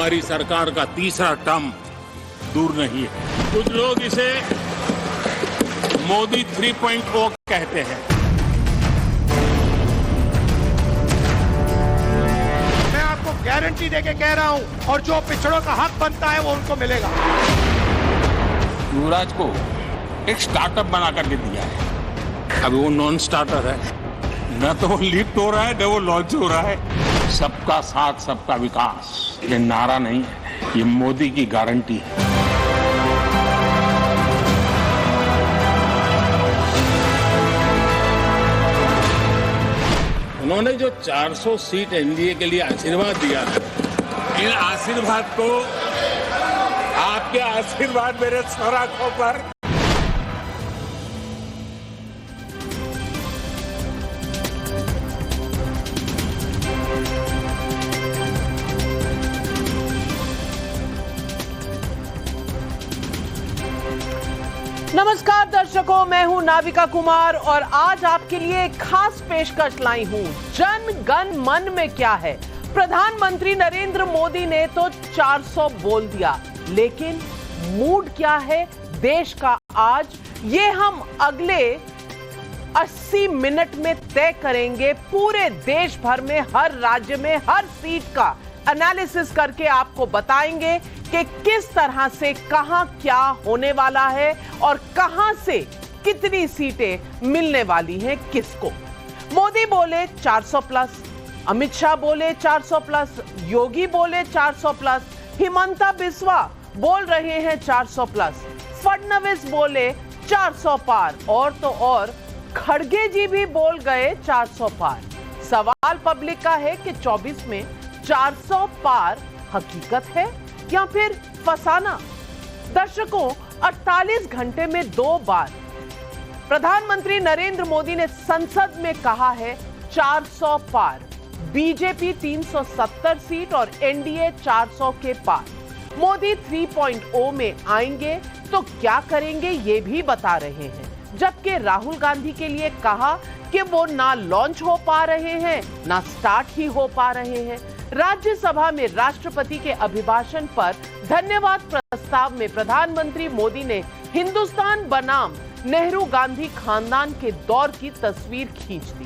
हमारी सरकार का तीसरा टर्म दूर नहीं है। कुछ लोग इसे मोदी 3.0 कहते हैं। मैं आपको गारंटी देके कह रहा हूं, और जो पिछड़ों का हक बनता है वो उनको मिलेगा। युवराज को एक स्टार्टअप बना करके दिया है। अभी वो नॉन स्टार्टर है, न तो वो लिफ्ट हो रहा है न वो लॉन्च हो रहा है। सबका साथ सबका विकास ये नारा नहीं है, ये मोदी की गारंटी है। उन्होंने जो 400 सीट एनडीए के लिए आशीर्वाद दिया है, इन आशीर्वाद को, आपके आशीर्वाद मेरे सर आंखों पर। नमस्कार दर्शकों, मैं हूं नाविका कुमार और आज आपके लिए एक खास पेशकश लाई हूं। जन गण मन में क्या है? प्रधानमंत्री नरेंद्र मोदी ने तो 400 बोल दिया, लेकिन मूड क्या है देश का आज, ये हम अगले 80 मिनट में तय करेंगे। पूरे देश भर में, हर राज्य में, हर सीट का एनालिसिस करके आपको बताएंगे कि किस तरह से कहां क्या होने वाला है और कहां से कितनी सीटें मिलने वाली हैं किसको। मोदी बोले 400 प्लस, अमित शाह बोले 400 प्लस, योगी बोले 400 प्लस, हिमंता बिस्वा बोल रहे हैं 400 प्लस, फडणवीस बोले 400 पार, और तो और खड़गे जी भी बोल गए 400 पार। सवाल पब्लिक का है कि 24 में 400 पार हकीकत है या फिर फसाना। दर्शकों, 48 घंटे में 2 बार प्रधानमंत्री नरेंद्र मोदी ने संसद में कहा है 400 पार, बीजेपी 370 सीट और एनडीए 400 के पार। मोदी 3.0 में आएंगे तो क्या करेंगे ये भी बता रहे हैं, जबकि राहुल गांधी के लिए कहा कि वो ना लॉन्च हो पा रहे हैं ना स्टार्ट ही हो पा रहे हैं। राज्यसभा में राष्ट्रपति के अभिभाषण पर धन्यवाद प्रस्ताव में प्रधानमंत्री मोदी ने हिंदुस्तान बनाम नेहरू गांधी खानदान के दौर की तस्वीर खींच दी।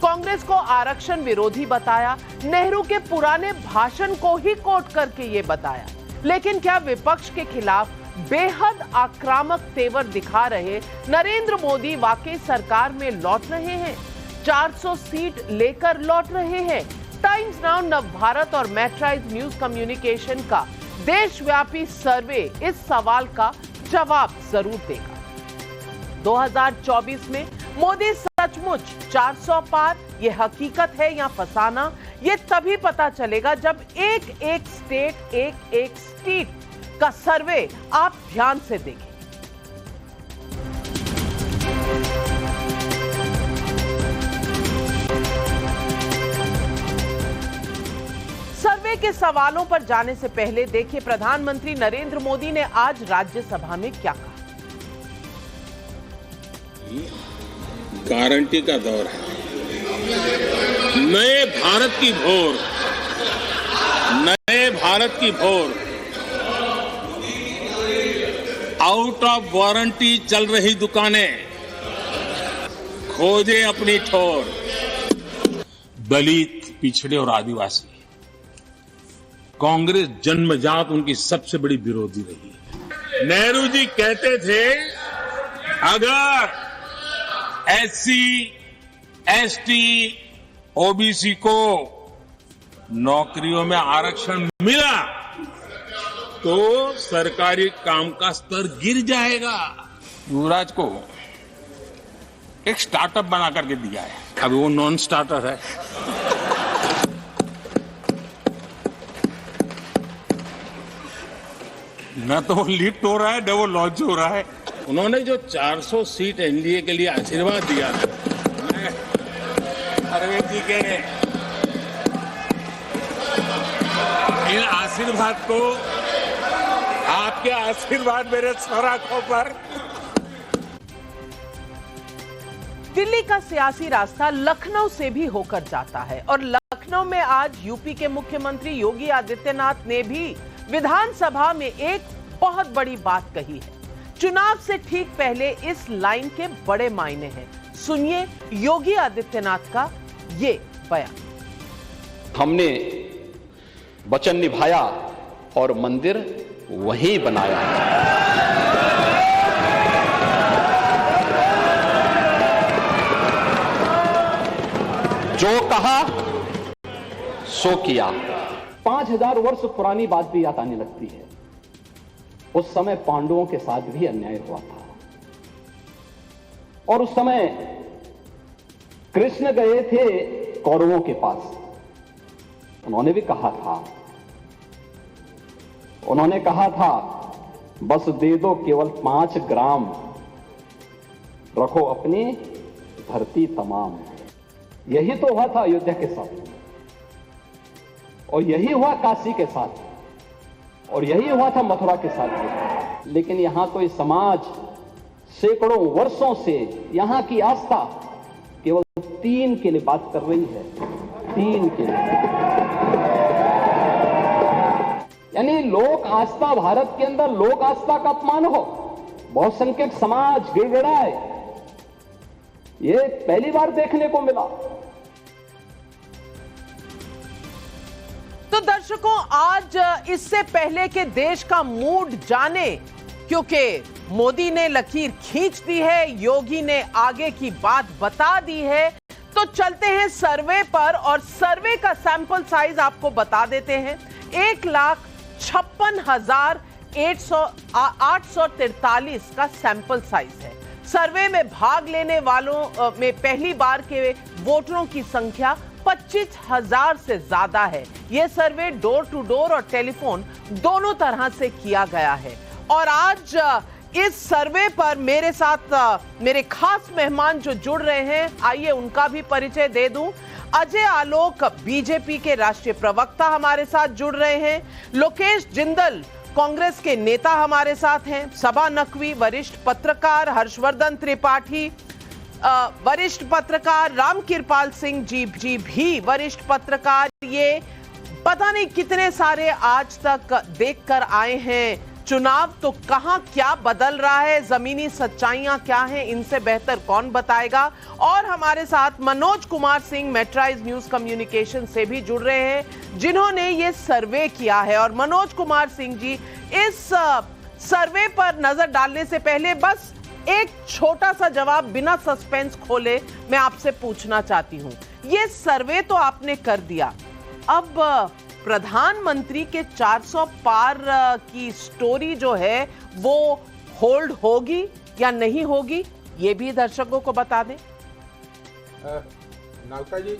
कांग्रेस को आरक्षण विरोधी बताया, नेहरू के पुराने भाषण को ही कोट करके ये बताया। लेकिन क्या विपक्ष के खिलाफ बेहद आक्रामक तेवर दिखा रहे नरेंद्र मोदी वाकई सरकार में लौट रहे हैं? 400 सीट लेकर लौट रहे हैं? टाइम्स नाउ, नव भारत और मैट्राइज न्यूज कम्युनिकेशन का देशव्यापी सर्वे इस सवाल का जवाब जरूर देगा। 2024 में मोदी सचमुच 400 पार, ये हकीकत है या फसाना, ये तभी पता चलेगा जब एक एक स्टेट का सर्वे आप ध्यान से देखें। सर्वे के सवालों पर जाने से पहले देखिए प्रधानमंत्री नरेंद्र मोदी ने आज राज्यसभा में क्या कहा। गारंटी का दौर है, नए भारत की भोर, नए भारत की भोर। आउट ऑफ वारंटी चल रही दुकानें खोजे अपनी ठोर। दलित, पिछड़े और आदिवासी, कांग्रेस जन्मजात उनकी सबसे बड़ी विरोधी रही है। नेहरू जी कहते थे अगर एससी, एसटी, ओबीसी को नौकरियों में आरक्षण मिला तो सरकारी काम का स्तर गिर जाएगा। युवराज को एक स्टार्टअप बना करके दिया है। अभी वो नॉन स्टार्टर है। न तो वो लिफ्ट हो रहा है न वो लॉन्च हो रहा है। उन्होंने जो 400 सीट एनडीए के लिए आशीर्वाद दिया है, अरविंद जी के इन आशीर्वाद को, आपके आशीर्वाद मेरे सर आंखों पर। दिल्ली का सियासी रास्ता लखनऊ से भी होकर जाता है और लखनऊ में आज यूपी के मुख्यमंत्री योगी आदित्यनाथ ने भी विधानसभा में एक बहुत बड़ी बात कही है। चुनाव से ठीक पहले इस लाइन के बड़े मायने हैं। सुनिए योगी आदित्यनाथ का ये बयान। हमने वचन निभाया और मंदिर वहीं बनाया। जो कहा सो किया। 5000 वर्ष पुरानी बात भी याद आने लगती है। उस समय पांडवों के साथ भी अन्याय हुआ था और उस समय कृष्ण गए थे कौरवों के पास। उन्होंने भी कहा था बस दे दो केवल 5 ग्राम, रखो अपनी धरती तमाम। यही तो हुआ था अयोध्या के साथ और यही हुआ काशी के साथ और यही हुआ था मथुरा के साथ। लेकिन यहां तो इस समाज सैकड़ों वर्षों से यहां की आस्था केवल 3 के लिए बात कर रही है। 3 के लिए, यानी लोक आस्था, भारत के अंदर लोक आस्था का अपमान हो, बहुसंख्यक समाज गिड़गिड़ाए, ये पहली बार देखने को मिला। तो दर्शकों, आज इससे पहले के देश का मूड जाने, क्योंकि मोदी ने लकीर खींच दी है, योगी ने आगे की बात बता दी है, तो चलते हैं सर्वे पर और सर्वे का सैंपल साइज आपको बता देते हैं। 1,56,843 का सैंपल साइज है। सर्वे में भाग लेने वालों में पहली बार के वोटरों की संख्या 25,000 से ज्यादा है। यह सर्वे डोर टू डोर और टेलीफोन दोनों तरह से किया गया है। और आज इस सर्वे पर मेरे साथ मेरे खास मेहमान जो जुड़ रहे हैं, आइए उनका भी परिचय दे दूं। अजय आलोक बीजेपी के राष्ट्रीय प्रवक्ता हमारे साथ जुड़ रहे हैं। लोकेश जिंदल कांग्रेस के नेता हमारे साथ हैं। सबा नकवी वरिष्ठ पत्रकार, हर्षवर्धन त्रिपाठी वरिष्ठ पत्रकार, रामकृपाल सिंह जी भी वरिष्ठ पत्रकार। ये पता नहीं कितने सारे आज तक देखकर आए हैं चुनाव, तो कहां क्या बदल रहा है, जमीनी सच्चाइयां क्या हैं, इनसे बेहतर कौन बताएगा। और हमारे साथ मनोज कुमार सिंह मेट्राइज न्यूज कम्युनिकेशन से भी जुड़ रहे हैं, जिन्होंने ये सर्वे किया है। और मनोज कुमार सिंह जी, इस सर्वे पर नजर डालने से पहले बस एक छोटा सा जवाब बिना सस्पेंस खोले मैं आपसे पूछना चाहती हूं। ये सर्वे तो आपने कर दिया, अब प्रधानमंत्री के 400 पार की स्टोरी जो है वो होल्ड होगी या नहीं होगी, ये भी दर्शकों को बता दें। नाविका जी,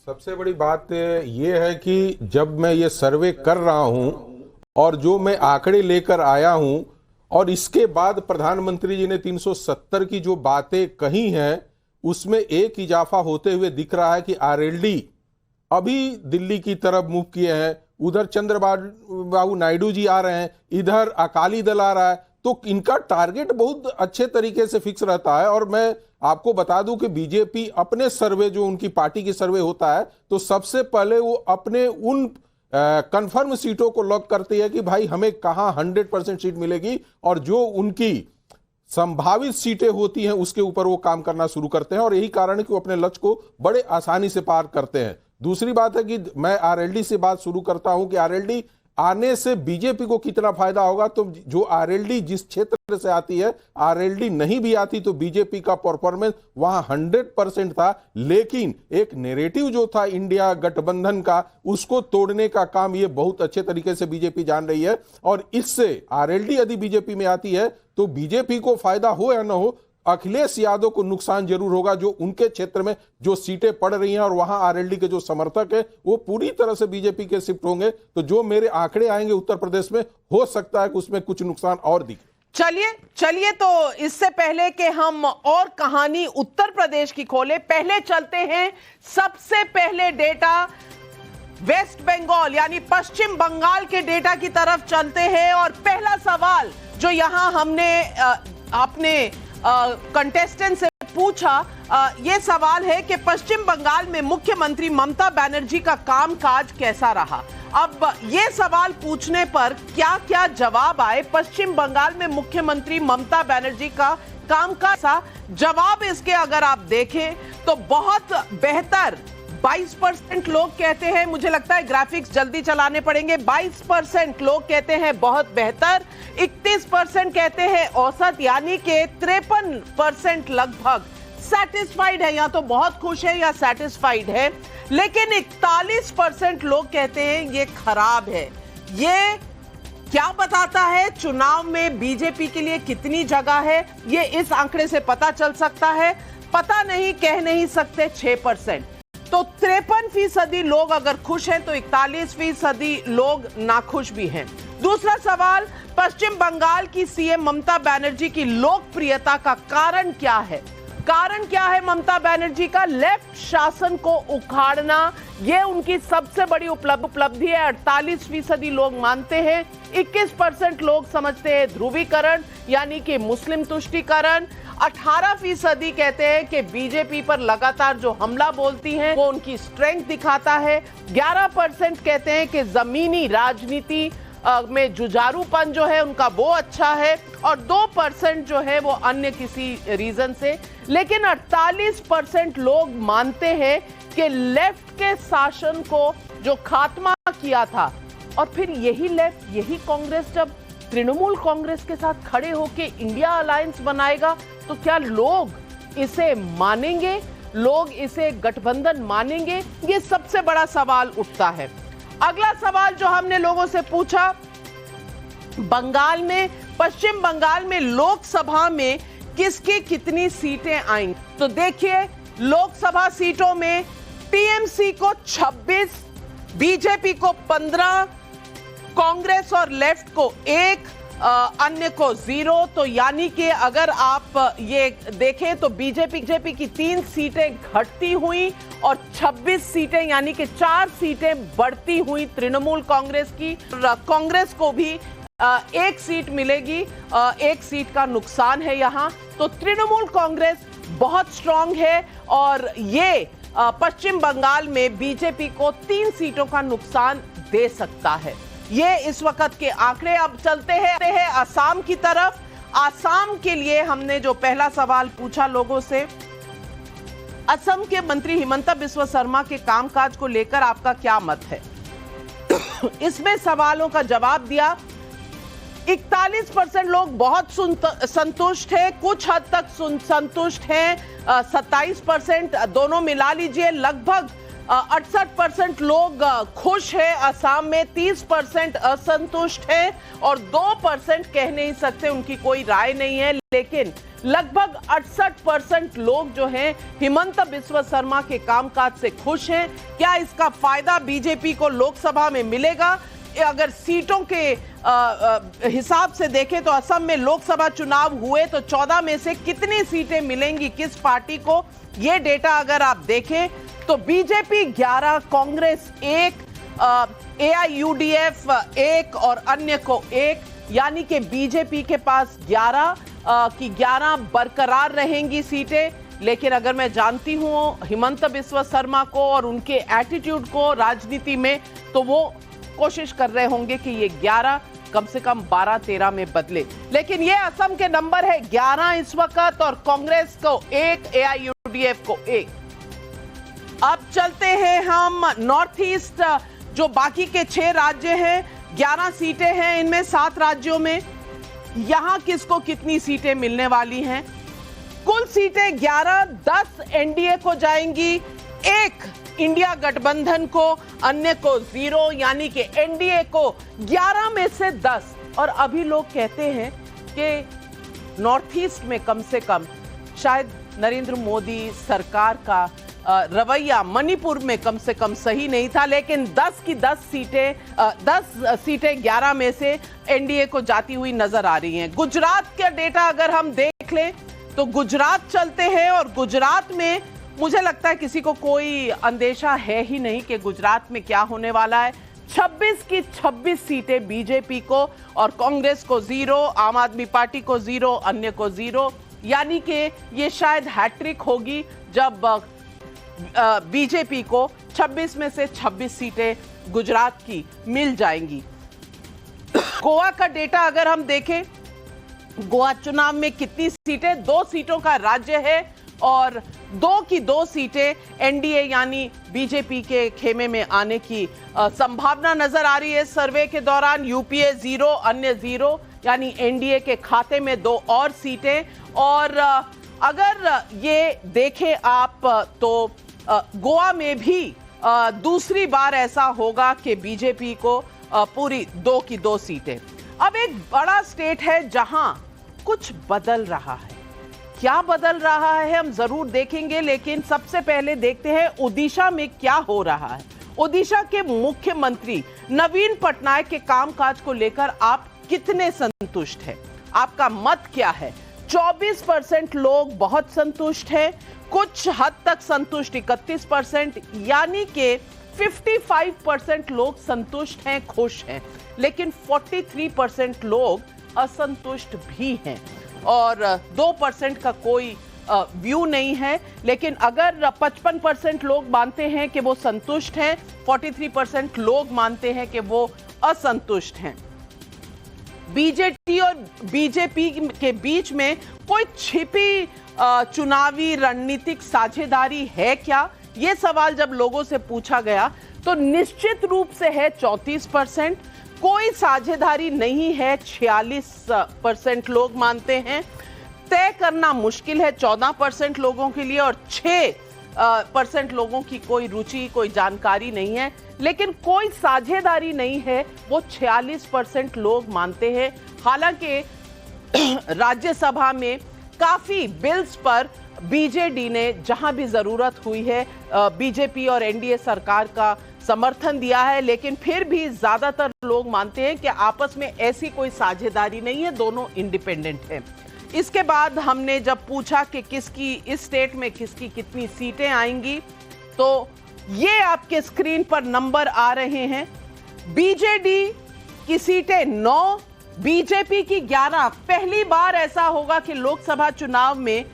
सबसे बड़ी बात ये है कि जब मैं ये सर्वे कर रहा हूं और जो मैं आंकड़े लेकर आया हूं और इसके बाद प्रधानमंत्री जी ने 370 की जो बातें कही हैं, उसमें एक इजाफा होते हुए दिख रहा है कि आरएलडी अभी दिल्ली की तरफ मूव किए हैं, उधर चंद्रबाबू नायडू जी आ रहे हैं, इधर अकाली दल आ रहा है, तो इनका टारगेट बहुत अच्छे तरीके से फिक्स रहता है। और मैं आपको बता दूं कि बीजेपी अपने सर्वे, जो उनकी पार्टी की सर्वे होता है, तो सबसे पहले वो अपने उन कंफर्म सीटों को लॉक करती है कि भाई हमें कहां 100% सीट मिलेगी, और जो उनकी संभावित सीटें होती हैं उसके ऊपर वो काम करना शुरू करते हैं। और यही कारण है कि वो अपने लक्ष्य को बड़े आसानी से पार करते हैं। दूसरी बात है कि मैं आरएलडी से बात शुरू करता हूं कि आरएलडी आने से बीजेपी को कितना फायदा होगा। तो जो आरएलडी जिस क्षेत्र से आती है, आरएलडी नहीं भी आती तो बीजेपी का परफॉर्मेंस वहां 100% था। लेकिन एक नैरेटिव जो था इंडिया गठबंधन का, उसको तोड़ने का काम ये बहुत अच्छे तरीके से बीजेपी जान रही है। और इससे आरएलडी यदि बीजेपी में आती है तो बीजेपी को फायदा हो या ना हो, अखिलेश यादव को नुकसान जरूर होगा। जो उनके क्षेत्र में जो सीटें पड़ रही हैं और वहां आरएलडी के जो समर्थक है वो पूरी तरह से बीजेपी के शिफ्ट होंगे। तो जो मेरे आंकड़े आएंगे उत्तर प्रदेश में, हो सकता है कि उसमें कुछ नुकसान और दिखे। चलिए तो इससे पहले कि हम और कहानी उत्तर प्रदेश की खोले, पहले चलते हैं सबसे पहले डेटा वेस्ट बंगाल यानी पश्चिम बंगाल के डेटा की तरफ चलते हैं। और पहला सवाल जो यहां हमने अपने कंटेस्टेंट से पूछा ये सवाल है कि पश्चिम बंगाल में मुख्यमंत्री ममता बनर्जी का कामकाज कैसा रहा। अब ये सवाल पूछने पर क्या क्या जवाब आए, पश्चिम बंगाल में मुख्यमंत्री ममता बनर्जी का कामकाज सा जवाब इसके अगर आप देखें तो बहुत बेहतर 22% लोग कहते हैं, मुझे लगता है ग्राफिक्स जल्दी चलाने पड़ेंगे, 22% लोग कहते हैं बहुत बेहतर, 31% कहते हैं औसत, यानी कि 53% लगभग सैटिस्फाइड है, या तो बहुत खुश है या सैटिस्फाइड है, लेकिन 41% लोग कहते हैं ये खराब है। ये क्या बताता है चुनाव में बीजेपी के लिए कितनी जगह है, ये इस आंकड़े से पता चल सकता है। पता नहीं, कह नहीं सकते 6%। तो 53% लोग अगर खुश हैं तो 41% लोग नाखुश भी हैं। दूसरा सवाल, पश्चिम बंगाल की सीएम ममता बनर्जी की लोकप्रियता का कारण क्या है? कारण क्या है ममता बनर्जी का? लेफ्ट शासन को उखाड़ना, यह उनकी सबसे बड़ी उपलब्धि है। 48% लोग मानते हैं, 21% लोग समझते हैं ध्रुवीकरण यानी कि मुस्लिम तुष्टीकरण, 18% कहते हैं कि बीजेपी पर लगातार जो हमला बोलती हैं वो उनकी स्ट्रेंथ दिखाता है, 11% कहते हैं कि जमीनी राजनीति में जुझारूपन जो है उनका वो अच्छा है, और 2% जो है वो अन्य किसी रीजन से। लेकिन 48% लोग मानते हैं कि लेफ्ट के शासन को जो खात्मा किया था, और फिर यही लेफ्ट, यही कांग्रेस जब तृणमूल कांग्रेस के साथ खड़े होकर इंडिया अलायंस बनाएगा तो क्या लोग इसे मानेंगे? लोग इसे गठबंधन मानेंगे? ये सबसे बड़ा सवाल उठता है। अगला सवाल जो हमने लोगों से पूछा, बंगाल में, पश्चिम बंगाल में लोकसभा में किसकी कितनी सीटें आएंगी? तो देखिए, लोकसभा सीटों में टीएमसी को 26, बीजेपी को 15, कांग्रेस और लेफ्ट को 1, अन्य को 0। तो यानी कि अगर आप ये देखें तो बीजेपी की 3 सीटें घटती हुई और 26 सीटें यानी कि 4 सीटें बढ़ती हुई तृणमूल कांग्रेस की। कांग्रेस को भी 1 सीट मिलेगी, 1 सीट का नुकसान है यहां। तो तृणमूल कांग्रेस बहुत स्ट्रांग है और ये पश्चिम बंगाल में बीजेपी को 3 सीटों का नुकसान दे सकता है। ये इस वक्त के आंकड़े। अब चलते हैं असम की तरफ। असम के लिए हमने जो पहला सवाल पूछा लोगों से, असम के मंत्री हिमंता बिस्वा शर्मा के कामकाज को लेकर आपका क्या मत है? इसमें सवालों का जवाब दिया। 41% लोग बहुत संतुष्ट हैं, कुछ हद तक संतुष्ट हैं, 27%, दोनों मिला लीजिए लगभग 68% लोग खुश हैं असम में, 30% असंतुष्ट है और 2% कह नहीं सकते, उनकी कोई राय नहीं है। लेकिन लगभग 68% लोग जो हैं हिमंता बिस्वा शर्मा के कामकाज से खुश हैं। क्या इसका फायदा बीजेपी को लोकसभा में मिलेगा? अगर सीटों के हिसाब से देखें तो असम में लोकसभा चुनाव हुए तो 14 में से कितनी सीटें मिलेंगी किस पार्टी को, ये डेटा अगर आप देखें तो बीजेपी 11, कांग्रेस 1, एआईयूडीएफ 1 और अन्य को 1, यानी कि बीजेपी के पास 11 की 11 बरकरार रहेंगी सीटें। लेकिन अगर मैं जानती हूं हिमंता बिस्वा शर्मा को और उनके एटीट्यूड को राजनीति में, तो वो कोशिश कर रहे होंगे कि ये 11 कम से कम 12-13 में बदले। लेकिन ये असम के नंबर है 11 इस वक्त, और कांग्रेस को 1, एआईयूडीएफ को 1। अब चलते हैं हम नॉर्थ ईस्ट, जो बाकी के 6 राज्य हैं, 11 सीटें हैं इनमें, 7 राज्यों में। यहां किसको कितनी सीटें मिलने वाली हैं? कुल सीटें 11, 10 एनडीए को जाएंगी, 1 इंडिया गठबंधन को, अन्य को 0, यानी कि एनडीए को 11 में से 10। और अभी लोग कहते हैं कि नॉर्थ ईस्ट में कम से कम शायद नरेंद्र मोदी सरकार का रवैया मणिपुर में कम से कम सही नहीं था, लेकिन 10 की 10 सीटें 11 में से एनडीए को जाती हुई नजर आ रही हैं। गुजरात का डेटा अगर हम देख लें तो गुजरात चलते हैं, और गुजरात में मुझे लगता है किसी को कोई अंदेशा है ही नहीं कि गुजरात में क्या होने वाला है। 26 की 26 सीटें बीजेपी को और कांग्रेस को 0, आम आदमी पार्टी को 0, अन्य को 0। यानी कि ये शायद हैट्रिक होगी जब बीजेपी को 26 में से 26 सीटें गुजरात की मिल जाएंगी। गोवा का डेटा अगर हम देखें, गोवा चुनाव में कितनी सीटें, 2 सीटों का राज्य है और 2 की 2 सीटें एनडीए यानी बीजेपी के खेमे में आने की संभावना नजर आ रही है। सर्वे के दौरान यूपीए 0, अन्य 0, यानी एनडीए के खाते में 2 और सीटें। और अगर ये देखें आप तो गोवा में भी दूसरी बार ऐसा होगा कि बीजेपी को पूरी 2 की 2 सीटें। अब एक बड़ा स्टेट है जहां कुछ बदल रहा है। क्या बदल रहा है हम जरूर देखेंगे, लेकिन सबसे पहले देखते हैं ओडिशा में क्या हो रहा है। ओडिशा के मुख्यमंत्री नवीन पटनायक के कामकाज को लेकर आप कितने संतुष्ट हैं? आपका मत क्या है? 24% लोग बहुत संतुष्ट हैं, कुछ हद तक संतुष्ट 31%, यानी कि 55% लोग संतुष्ट हैं, खुश हैं, लेकिन 43% लोग असंतुष्ट भी हैं और 2% का कोई व्यू नहीं है। लेकिन अगर 55% लोग मानते हैं कि वो संतुष्ट हैं, 43% लोग मानते हैं कि वो असंतुष्ट हैं। बीजेपी और बीजेपी के बीच में कोई छिपी चुनावी रणनीतिक साझेदारी है क्या? यह सवाल जब लोगों से पूछा गया तो निश्चित रूप से है 34%, कोई साझेदारी नहीं है 46% लोग मानते हैं, तय करना मुश्किल है 14% लोगों के लिए और 6% लोगों की कोई रुचि, कोई जानकारी नहीं है। लेकिन कोई साझेदारी नहीं है वो 46% लोग मानते हैं। हालांकि राज्यसभा में काफी बिल्स पर बीजेडी ने जहां भी जरूरत हुई है बीजेपी और एनडीए सरकार का समर्थन दिया है, लेकिन फिर भी ज्यादातर लोग मानते हैं कि आपस में ऐसी कोई साझेदारी नहीं है, दोनों इंडिपेंडेंट हैं। इसके बाद हमने जब पूछा कि किसकी इस स्टेट में किसकी कितनी सीटें आएंगी, तो ये आपके स्क्रीन पर नंबर आ रहे हैं। बीजेडी की सीटें 9, बीजेपी की 11। पहली बार ऐसा होगा कि लोकसभा चुनाव में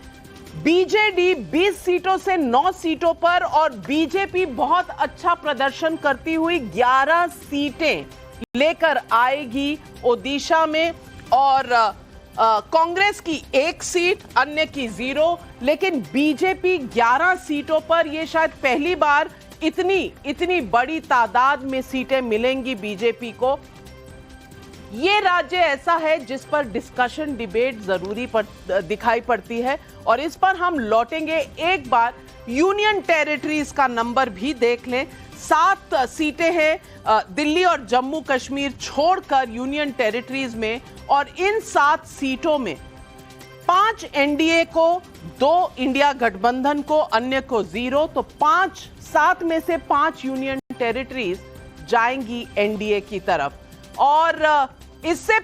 बीजेडी 20 सीटों से 9 सीटों पर और बीजेपी बहुत अच्छा प्रदर्शन करती हुई 11 सीटें लेकर आएगी ओडिशा में। और कांग्रेस की 1 सीट, अन्य की 0, लेकिन बीजेपी 11 सीटों पर यह शायद पहली बार इतनी बड़ी तादाद में सीटें मिलेंगी बीजेपी को। ये राज्य ऐसा है जिस पर डिस्कशन, डिबेट जरूरी दिखाई पड़ती है और इस पर हम लौटेंगे। एक बार यूनियन टेरिटरीज का नंबर भी देख लें। 7 सीटें हैं दिल्ली और जम्मू कश्मीर छोड़कर यूनियन टेरिटरीज में, और इन 7 सीटों में 5 एनडीए को, 2 इंडिया गठबंधन को, अन्य को 0, तो 7 में से 5 यूनियन टेरिटरीज जाएंगी एनडीए की तरफ। और इससे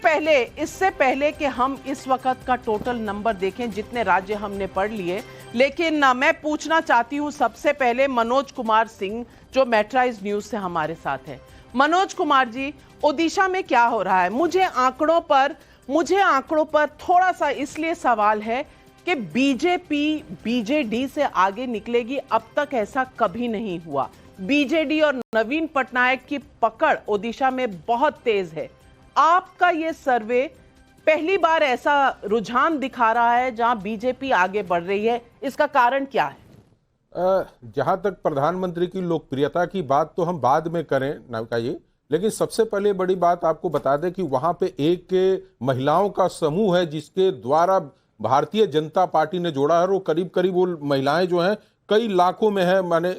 पहले कि हम इस वक्त का टोटल नंबर देखें, जितने राज्य हमने पढ़ लिए, लेकिन मैं पूछना चाहती हूं सबसे पहले मनोज कुमार सिंह जो मैट्राइज न्यूज से हमारे साथ हैं। मनोज कुमार जी, ओडिशा में क्या हो रहा है? मुझे आंकड़ों पर थोड़ा सा इसलिए सवाल है कि बीजेपी बीजेडी से आगे निकलेगी, अब तक ऐसा कभी नहीं हुआ। बीजेडी और नवीन पटनायक की पकड़ ओडिशा में बहुत तेज है। आपका ये सर्वे पहली बार ऐसा रुझान दिखा रहा है जहां बीजेपी आगे बढ़ रही है, इसका कारण क्या है? जहां तक प्रधानमंत्री की लोकप्रियता की बात तो हम बाद में करें नाविका जी, लेकिन सबसे पहले बड़ी बात आपको बता दें कि वहां पे एक महिलाओं का समूह है जिसके द्वारा भारतीय जनता पार्टी ने जोड़ा है। वो करीब करीब वो महिलाएं जो हैं कई लाखों में है, माने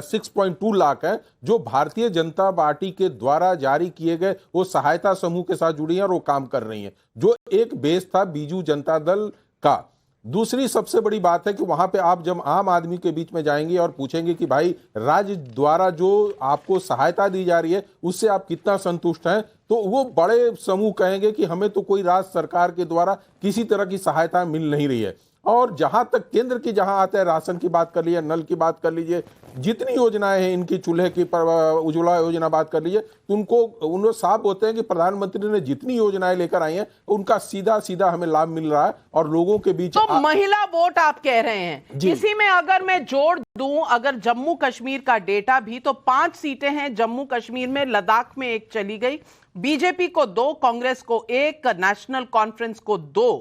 6.2 लाख है, जो भारतीय जनता पार्टी के द्वारा जारी किए गए वो सहायता समूह के साथ जुड़ी हैं और वो काम कर रही हैं, जो एक बेस था बीजू जनता दल का। दूसरी सबसे बड़ी बात है कि वहां पे आप जब आम आदमी के बीच में जाएंगे और पूछेंगे कि भाई राज्य द्वारा जो आपको सहायता दी जा रही है उससे आप कितना संतुष्ट हैं, तो वो बड़े समूह कहेंगे कि हमें तो कोई राज्य सरकार के द्वारा किसी तरह की सहायता मिल नहीं रही है। और जहां तक केंद्र की जहां आता है, राशन की बात कर लीजिए, नल की बात कर लीजिए, जितनी योजनाएं हैं इनकी, चूल्हे की, उज्ज्वला योजना बात कर लीजिए, तो उनको साफ होते हैं कि प्रधानमंत्री ने जितनी योजनाएं लेकर आई हैं उनका सीधा सीधा हमें लाभ मिल रहा है और लोगों के बीच। तो महिला वोट आप कह रहे हैं, इसी में अगर मैं जोड़ दूं, अगर जम्मू कश्मीर का डेटा भी, तो 5 सीटें हैं जम्मू कश्मीर में, लद्दाख में 1 चली गई, बीजेपी को 2, कांग्रेस को 1, नेशनल कॉन्फ्रेंस को 2,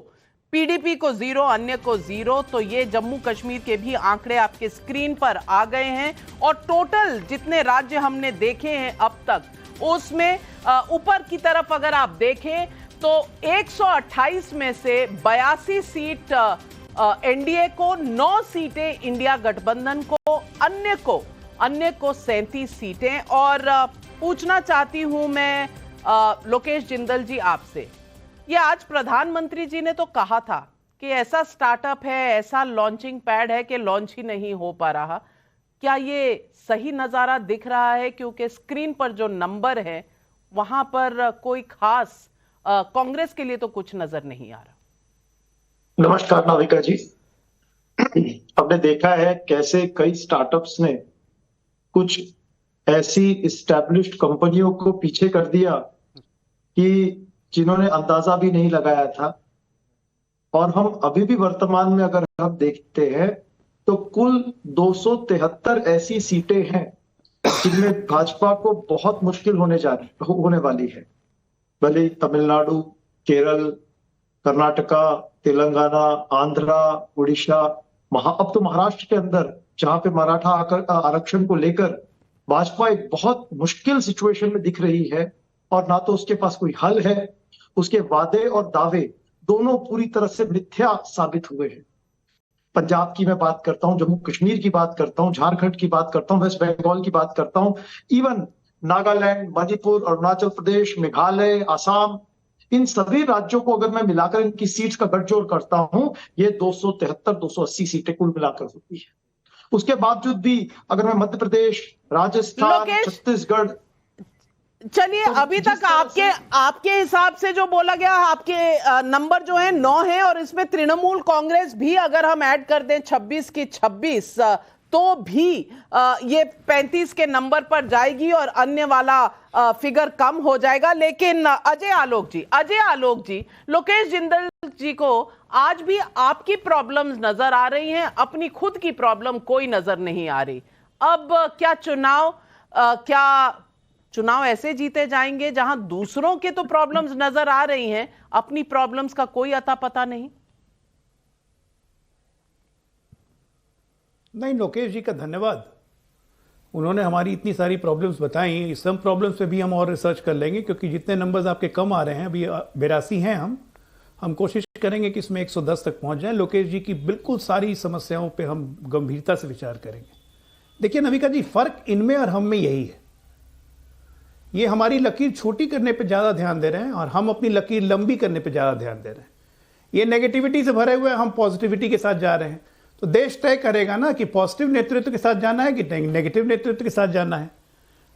पीडीपी को 0, अन्य को 0। तो ये जम्मू कश्मीर के भी आंकड़े आपके स्क्रीन पर आ गए हैं। और टोटल जितने राज्य हमने देखे हैं अब तक, उसमें ऊपर की तरफ अगर आप देखें तो 128 में से 82 सीट एनडीए को, 9 सीटें इंडिया गठबंधन को, अन्य को 37 सीटें। और पूछना चाहती हूं मैं लोकेश जिंदल जी आपसे, ये आज प्रधानमंत्री जी ने तो कहा था कि ऐसा स्टार्टअप है, ऐसा लॉन्चिंग पैड है कि लॉन्च ही नहीं हो पा रहा। क्या ये सही नजारा दिख रहा है? क्योंकि स्क्रीन पर जो नंबर है वहां पर कोई खास कांग्रेस के लिए तो कुछ नजर नहीं आ रहा। नमस्कार नाविका जी। हमने देखा है कैसे कई स्टार्टअप्स ने कुछ ऐसी इस्टेब्लिश्ड कंपनियों को पीछे कर दिया कि जिन्होंने अंदाजा भी नहीं लगाया था। और हम अभी भी वर्तमान में अगर हम देखते हैं तो कुल 273 ऐसी सीटें हैं जिनमें भाजपा को बहुत मुश्किल होने वाली है। भले तमिलनाडु, केरल, कर्नाटका, तेलंगाना, आंध्रा, उड़ीसा, अब तो महाराष्ट्र के अंदर जहां पे मराठा आरक्षण को लेकर भाजपा एक बहुत मुश्किल सिचुएशन में दिख रही है और ना तो उसके पास कोई हल है। उसके वादे और दावे दोनों पूरी तरह से मिथ्या साबित हुए हैं। पंजाब की मैं बात करता हूं, जम्मू कश्मीर की बात करता हूं, झारखंड की बात करता हूं, वेस्ट बंगाल की बात करता हूं, इवन नागालैंड, मणिपुर, अरुणाचल प्रदेश, मेघालय, असम, इन सभी राज्यों को अगर मैं मिलाकर इनकी सीट्स का गठजोड़ करता हूं, ये 273-280 सीटें कुल मिलाकर होती है। उसके बावजूद भी अगर मैं मध्य प्रदेश, राजस्थान, छत्तीसगढ़, चलिए अभी तक आपके हिसाब से जो बोला गया, आपके नंबर जो है 9 है और इसमें तृणमूल कांग्रेस भी अगर हम ऐड कर दें 26 की 26 तो भी ये 35 के नंबर पर जाएगी और अन्य वाला फिगर कम हो जाएगा। लेकिन अजय आलोक जी, लोकेश जिंदल जी को आज भी आपकी प्रॉब्लम्स नजर आ रही हैं, अपनी खुद की प्रॉब्लम कोई नजर नहीं आ रही। अब क्या चुनाव ऐसे जीते जाएंगे जहां दूसरों के तो प्रॉब्लम्स नजर आ रही हैं, अपनी प्रॉब्लम्स का कोई अता पता नहीं? नहीं, लोकेश जी का धन्यवाद। उन्होंने हमारी इतनी सारी प्रॉब्लम्स बताई। इस सब प्रॉब्लम्स पे भी हम और रिसर्च कर लेंगे, क्योंकि जितने नंबर्स आपके कम आ रहे हैं, अभी 82 हैं, हम कोशिश करेंगे कि इसमें 110 तक पहुंच जाए। लोकेश जी की बिल्कुल सारी समस्याओं पे हम गंभीरता से विचार करेंगे। देखिए नविका जी, फर्क इनमें और हम में यही है, ये हमारी लकीर छोटी करने पे ज़्यादा ध्यान दे रहे हैं और हम अपनी लकीर लंबी करने पे ज़्यादा ध्यान दे रहे हैं। ये नेगेटिविटी से भरे हुए, हम पॉजिटिविटी के साथ जा रहे हैं। तो देश तय करेगा ना कि पॉजिटिव नेतृत्व के साथ जाना है कि नेगेटिव नेतृत्व के साथ जाना है।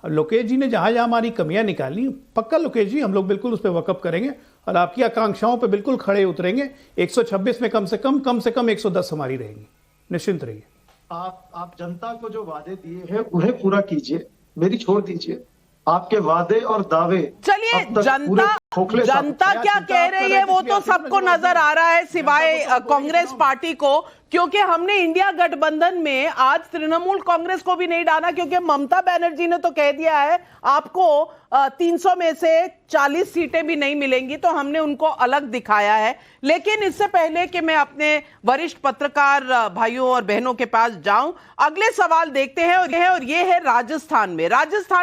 और लोकेश जी ने जहां जहां हमारी कमियां निकाली, पक्का लोकेश जी हम लोग बिल्कुल उस पर वर्कअप करेंगे और आपकी आकांक्षाओं पे बिल्कुल खड़े उतरेंगे। 126 में कम से कम 110 हमारी रहेंगी, निश्चिंत रहिए। आप जनता को जो वादे दिए हैं उन्हें पूरा कीजिए, मेरी छोड़ दीजिए। आपके वादे और दावे, चलिए जनता क्या कह रही है वो तो सबको नजर आ रहा है, सिवाय कांग्रेस पार्टी को, क्योंकि हमने इंडिया गठबंधन में आज तृणमूल कांग्रेस को भी नहीं डाला, क्योंकि ममता बनर्जी ने तो कह दिया है आपको 300 में से 40 सीटें भी नहीं मिलेंगी, तो हमने उनको अलग दिखाया है। लेकिन इससे पहले कि मैं अपने वरिष्ठ पत्रकार भाइयों और बहनों के पास जाऊं, अगले सवाल देखते हैं और ये है राजस्थान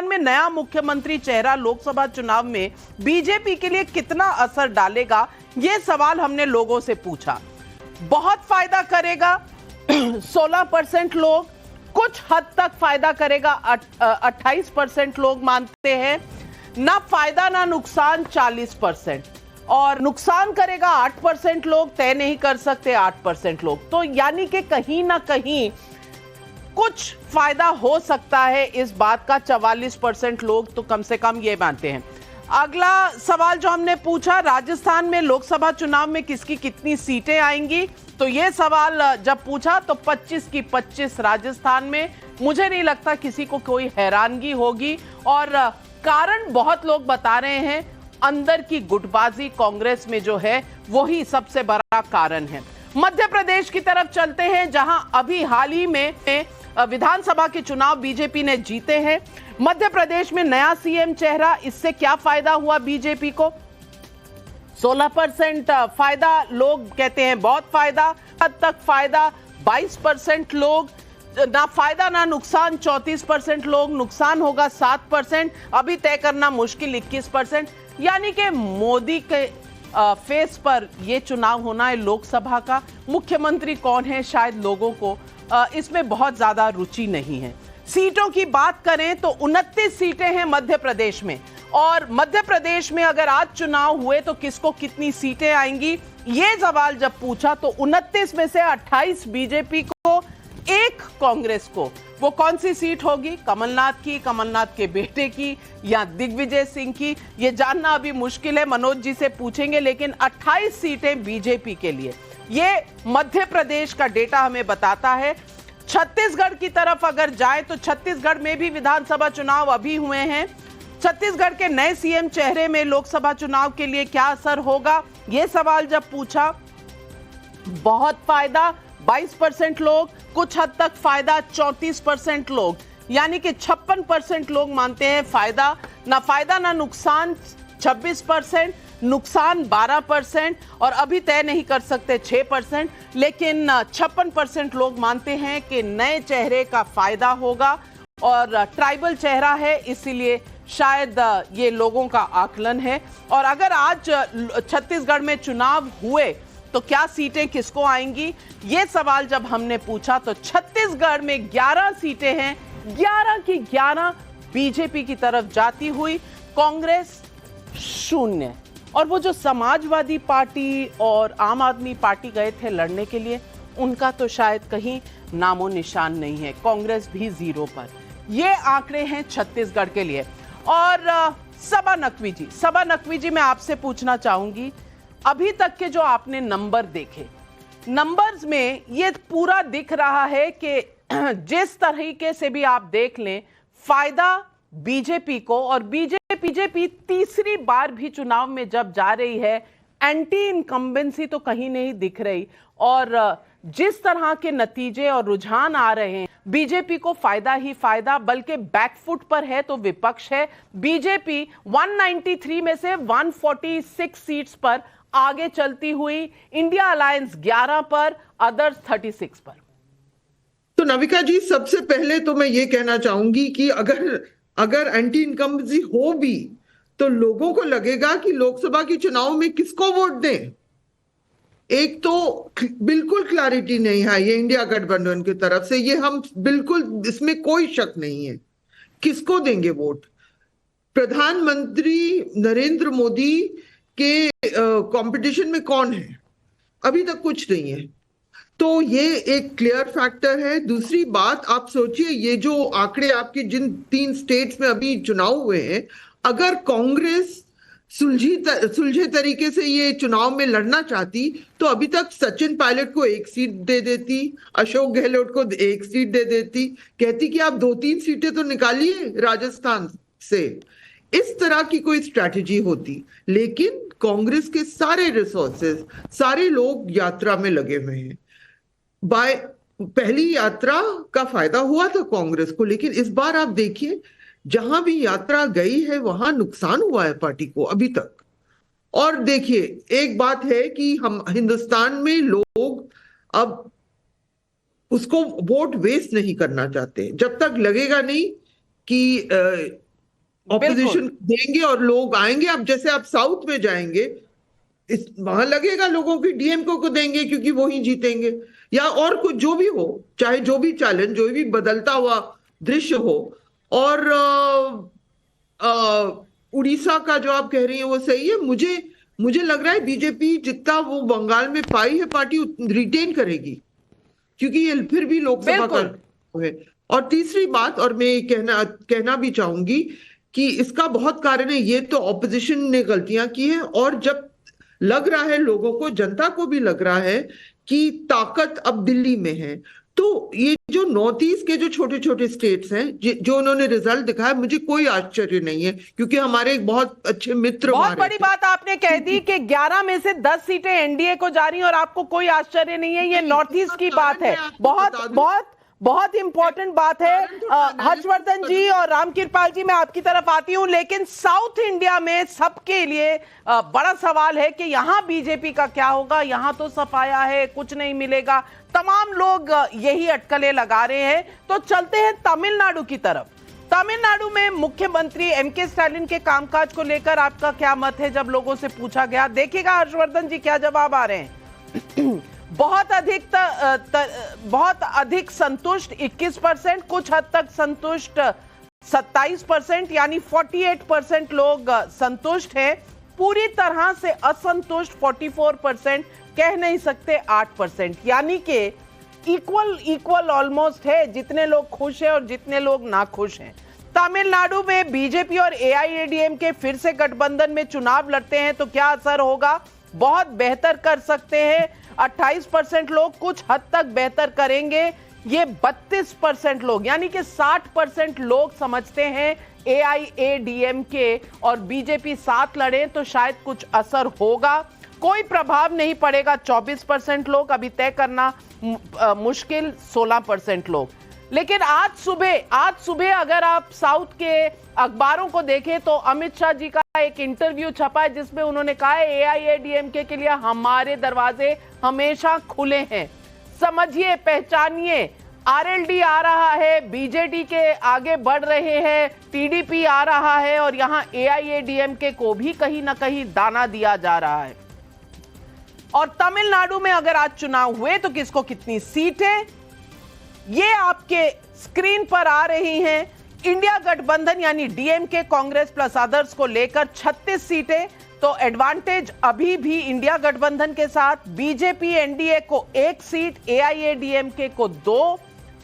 में नया मुख्यमंत्री चेहरा लोकसभा चुनाव में बीजेपी के लिए कितना असर डालेगा, ये सवाल हमने लोगों से पूछा। बहुत फायदा करेगा 16% लोग, कुछ हद तक फायदा करेगा 28% लोग मानते हैं, ना फायदा ना नुकसान 40%, और नुकसान करेगा 8% लोग, तय नहीं कर सकते 8% लोग। तो यानी कि कहीं ना कहीं कुछ फायदा हो सकता है इस बात का, 44% लोग तो कम से कम ये मानते हैं। अगला सवाल जो हमने पूछा, राजस्थान में लोकसभा चुनाव में किसकी कितनी सीटें आएंगी, तो ये सवाल जब पूछा तो 25 की 25 राजस्थान में। मुझे नहीं लगता किसी को कोई हैरानगी होगी, और कारण बहुत लोग बता रहे हैं, अंदर की गुटबाजी कांग्रेस में जो है वही सबसे बड़ा कारण है। मध्य प्रदेश की तरफ चलते हैं, जहां अभी हाल ही में विधानसभा के चुनाव बीजेपी ने जीते हैं। मध्य प्रदेश में नया सीएम चेहरा, इससे क्या फायदा हुआ बीजेपी को? 16% फायदा लोग कहते हैं बहुत फायदा, हद तक फायदा 22% लोग, ना फायदा ना नुकसान 34% लोग, नुकसान होगा 7%, अभी तय करना मुश्किल 21%। यानी कि मोदी के फेस पर ये चुनाव होना है लोकसभा का। मुख्यमंत्री कौन है, शायद लोगों को इसमें बहुत ज्यादा रुचि नहीं है। सीटों की बात करें तो 29 सीटें हैं मध्य प्रदेश में, और मध्य प्रदेश में अगर आज चुनाव हुए तो किसको कितनी सीटें आएंगी, ये सवाल जब पूछा तो 29 में से 28 बीजेपी को, 1 कांग्रेस को। वो कौन सी सीट होगी? कमलनाथ की, कमलनाथ के बेटे की, या दिग्विजय सिंह की? ये जानना अभी मुश्किल है, मनोज जी से पूछेंगे। लेकिन 28 सीटें बीजेपी के लिए, ये मध्य प्रदेश का डेटा हमें बताता है। छत्तीसगढ़ की तरफ अगर जाए तो छत्तीसगढ़ में भी विधानसभा चुनाव अभी हुए हैं। छत्तीसगढ़ के नए सीएम चेहरे में लोकसभा चुनाव के लिए क्या असर होगा, यह सवाल जब पूछा, बहुत फायदा 22% लोग, कुछ हद तक फायदा 34% लोग, यानी कि 56% लोग मानते हैं फायदा ना नुकसान 26%, नुकसान 12%, और अभी तय नहीं कर सकते 6%। लेकिन 56% लोग मानते हैं कि नए चेहरे का फायदा होगा, और ट्राइबल चेहरा है इसीलिए शायद ये लोगों का आकलन है। और अगर आज छत्तीसगढ़ में चुनाव हुए तो क्या सीटें किसको आएंगी, ये सवाल जब हमने पूछा तो छत्तीसगढ़ में 11 सीटें हैं, 11 की 11 बीजेपी की तरफ जाती हुई, कांग्रेस 0। और वो जो समाजवादी पार्टी और आम आदमी पार्टी गए थे लड़ने के लिए, उनका तो शायद कहीं नामो निशान नहीं है, कांग्रेस भी 0 पर। ये आंकड़े हैं छत्तीसगढ़ के लिए। और सबा नकवी जी मैं आपसे पूछना चाहूंगी, अभी तक के जो आपने नंबर देखे, नंबर्स में ये पूरा दिख रहा है कि जिस तरीके से भी आप देख लें, फायदा बीजेपी को, और बीजेपी तीसरी बार भी चुनाव में जब जा रही है, एंटी इनकम्बेंसी तो कहीं नहीं दिख रही, और जिस तरह के नतीजे और रुझान आ रहे हैं, बीजेपी को फायदा ही फायदा, बल्कि बैकफुट पर है तो विपक्ष है। बीजेपी 193 में से 146 सीट्स पर आगे चलती हुई, इंडिया अलायंस 11 पर, अदर्स 36 पर। तो नविका जी, सबसे पहले तो मैं ये कहना चाहूंगी कि अगर एंटी इनकम्बेंसी हो भी तो लोगों को लगेगा कि लोकसभा के चुनाव में किसको वोट दें। एक तो बिल्कुल क्लैरिटी नहीं है ये इंडिया गठबंधन की तरफ से, ये हम बिल्कुल, इसमें कोई शक नहीं है किसको देंगे वोट। प्रधानमंत्री नरेंद्र मोदी के कंपटीशन में कौन है, अभी तक कुछ नहीं है, तो ये एक क्लियर फैक्टर है। दूसरी बात, आप सोचिए, ये जो आंकड़े आपके जिन 3 स्टेट्स में अभी चुनाव हुए हैं, अगर कांग्रेस सुलझे तरीके से ये चुनाव में लड़ना चाहती तो अभी तक सचिन पायलट को 1 सीट दे देती, अशोक गहलोत को 1 सीट दे देती, कहती कि आप 2-3 सीटें तो निकालिए राजस्थान से। इस तरह की कोई स्ट्रैटेजी होती, लेकिन कांग्रेस के सारे रिसोर्सेज, सारे लोग यात्रा में लगे हुए हैं। पहली यात्रा का फायदा हुआ था कांग्रेस को, लेकिन इस बार आप देखिए, जहां भी यात्रा गई है वहां नुकसान हुआ है पार्टी को अभी तक। और देखिए, एक बात है कि हम हिंदुस्तान में लोग अब उसको वोट वेस्ट नहीं करना चाहते, जब तक लगेगा नहीं कि ऑपोजिशन देंगे और लोग आएंगे। अब जैसे आप साउथ में जाएंगे, वहां लगेगा लोगों की डीएमके को देंगे क्योंकि वो ही जीतेंगे, या और कुछ जो भी हो, चाहे जो भी चैलेंज, जो भी बदलता हुआ दृश्य हो। और उड़ीसा का जो आप कह रही हैं वो सही है। मुझे लग रहा है बीजेपी जितना वो बंगाल में पाई है पार्टी रिटेन करेगी, क्योंकि ये फिर भी लोकसभा का है। और तीसरी बात, और मैं कहना भी चाहूंगी कि इसका बहुत कारण है, ये तो ऑपोजिशन ने गलतियां की हैं, और जब लग रहा है लोगों को, जनता को भी लग रहा है की ताकत अब दिल्ली में है। तो ये जो नॉर्थ ईस्ट के जो छोटे छोटे स्टेट्स हैं जो उन्होंने रिजल्ट दिखाया, मुझे कोई आश्चर्य नहीं है, क्योंकि हमारे एक बहुत अच्छे मित्र, बहुत बड़ी बात आपने कह दी कि 11 में से 10 सीटें एनडीए को जा रही हैं और आपको कोई आश्चर्य नहीं है। ये नॉर्थ ईस्ट की बात है, बहुत इंपॉर्टेंट बात है। हर्षवर्धन जी और रामकृपाल जी, मैं आपकी तरफ आती हूं, लेकिन साउथ इंडिया में सबके लिए बड़ा सवाल है कि यहां बीजेपी का क्या होगा। यहां तो सफाया है, कुछ नहीं मिलेगा, तमाम लोग यही अटकलें लगा रहे हैं। तो चलते हैं तमिलनाडु की तरफ। तमिलनाडु में मुख्यमंत्री एमके स्टालिन के कामकाज को लेकर आपका क्या मत है? जब लोगों से पूछा गया, देखिएगा हर्षवर्धन जी क्या जवाब आ रहे हैं। बहुत अधिक संतुष्ट 21%, कुछ हद तक संतुष्ट 27%, यानी 48% लोग संतुष्ट हैं। पूरी तरह से असंतुष्ट 44%, कह नहीं सकते 8%, यानी कि इक्वल ऑलमोस्ट है, जितने लोग खुश हैं और जितने लोग ना खुश हैं। तमिलनाडु में बीजेपी और एआईएडीएमके फिर से गठबंधन में चुनाव लड़ते हैं तो क्या असर होगा? बहुत बेहतर कर सकते हैं 28% लोग, कुछ हद तक बेहतर करेंगे ये 32% लोग, यानी कि 60% लोग समझते हैं एआईएडीएमके और बीजेपी साथ लड़े तो शायद कुछ असर होगा। कोई प्रभाव नहीं पड़ेगा 24% लोग, अभी तय करना मुश्किल 16% लोग। लेकिन आज सुबह अगर आप साउथ के अखबारों को देखें तो अमित शाह जी का एक इंटरव्यू छपा है जिसमें उन्होंने कहा है एआईएडीएमके के लिए हमारे दरवाजे हमेशा खुले हैं। समझिए, पहचानिए, आरएलडी आ रहा है, बीजेडी के आगे बढ़ रहे हैं, टीडीपी आ रहा है और यहां एआईएडीएमके को भी कहीं ना कहीं दाना दिया जा रहा है। और तमिलनाडु में अगर आज चुनाव हुए तो किसको कितनी सीटें, ये आपके स्क्रीन पर आ रही हैं। इंडिया गठबंधन यानी डीएमके, कांग्रेस प्लस अदर्स को लेकर 36 सीटें, तो एडवांटेज अभी भी इंडिया गठबंधन के साथ। बीजेपी एनडीए को 1 सीट, एआईएडीएमके को 2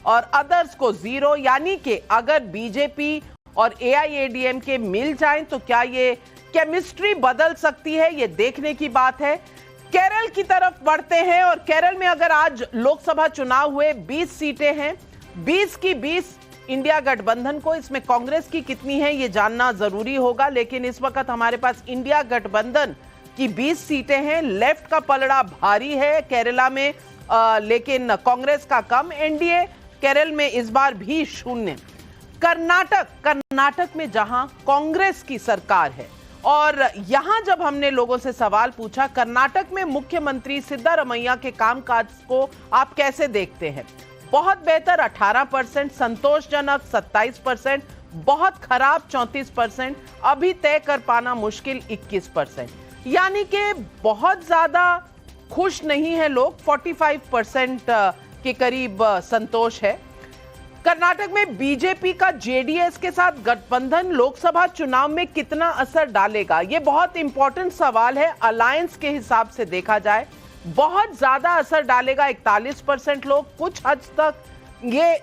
और अदर्स को 0, यानी कि अगर बीजेपी और एआईएडीएमके मिल जाएं तो क्या ये केमिस्ट्री बदल सकती है, ये देखने की बात है। केरल की तरफ बढ़ते हैं और केरल में अगर आज लोकसभा चुनाव हुए 20 सीटें हैं, 20 की 20 इंडिया गठबंधन को, इसमें कांग्रेस की कितनी है ये जानना जरूरी होगा। लेकिन इस वक्त हमारे पास इंडिया गठबंधन की 20 सीटें हैं। लेफ्ट का पलड़ा भारी है केरला में, लेकिन कांग्रेस का कम। एनडीए केरल में इस बार भी 0। कर्नाटक में जहां कांग्रेस की सरकार है, और यहां जब हमने लोगों से सवाल पूछा कर्नाटक में मुख्यमंत्री सिद्धारमैया के कामकाज को आप कैसे देखते हैं, बहुत बेहतर 18%, संतोषजनक 27%, बहुत खराब 34%, अभी तय कर पाना मुश्किल 21%, यानी कि बहुत ज्यादा खुश नहीं है लोग। 45% के करीब संतोष है। कर्नाटक में बीजेपी का जेडीएस के साथ गठबंधन लोकसभा चुनाव में कितना असर डालेगा, यह बहुत इंपॉर्टेंट सवाल है। अलायंस के हिसाब से देखा जाए बहुत ज्यादा असर डालेगा 41% लोग, कुछ हद तक ये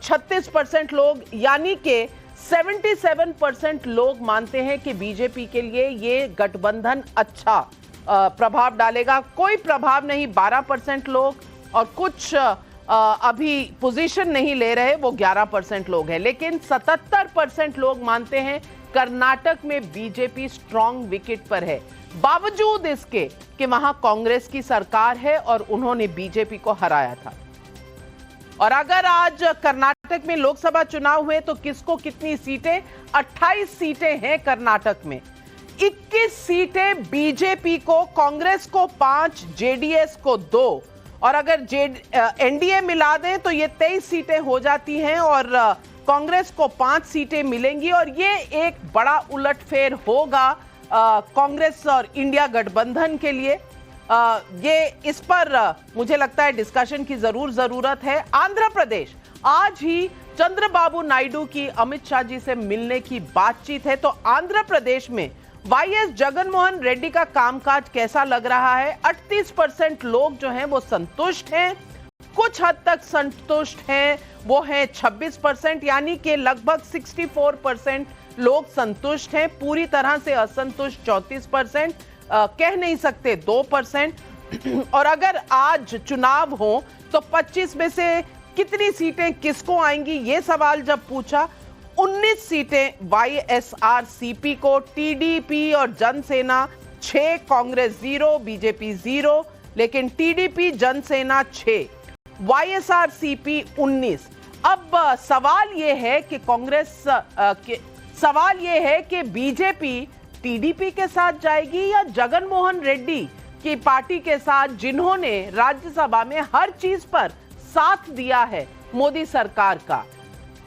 36% लोग, यानी कि 77% लोग मानते हैं कि बीजेपी के लिए ये गठबंधन अच्छा प्रभाव डालेगा। कोई प्रभाव नहीं 12% लोग, और कुछ अभी पोजीशन नहीं ले रहे वो 11% लोग हैं। लेकिन 77% लोग मानते हैं कर्नाटक में बीजेपी स्ट्रॉन्ग विकेट पर है, बावजूद इसके कि वहां कांग्रेस की सरकार है और उन्होंने बीजेपी को हराया था। और अगर आज कर्नाटक में लोकसभा चुनाव हुए तो किसको कितनी सीटें? 28 सीटें हैं कर्नाटक में, 21 सीटें बीजेपी को, कांग्रेस को 5, जेडीएस को 2, और अगर एनडीए मिला दें तो ये 23 सीटें हो जाती हैं और कांग्रेस को 5 सीटें मिलेंगी। और ये एक बड़ा उलटफेर होगा कांग्रेस और इंडिया गठबंधन के लिए। ये इस पर मुझे लगता है डिस्कशन की जरूरत है। आंध्र प्रदेश, आज ही चंद्रबाबू नायडू की अमित शाह जी से मिलने की बातचीत है, तो आंध्र प्रदेश में वाईएस जगनमोहन रेड्डी का कामकाज कैसा लग रहा है? 38% लोग जो हैं वो संतुष्ट हैं, कुछ हद तक संतुष्ट हैं वो हैं 26%, यानी कि लगभग 64% लोग संतुष्ट हैं, पूरी तरह से असंतुष्ट 34%, कह नहीं सकते 2%। और अगर आज चुनाव हो तो 25 में से कितनी सीटें किसको आएंगी, ये सवाल जब पूछा, 19 सीटें YSRCP को, TDP और जनसेना 6, कांग्रेस 0, बीजेपी 0, लेकिन TDP जनसेना 6, YSRCP 19। अब सवाल यह है कि सवाल यह है कि बीजेपी TDP के साथ जाएगी या जगन मोहन रेड्डी की पार्टी के साथ, जिन्होंने राज्यसभा में हर चीज पर साथ दिया है मोदी सरकार का।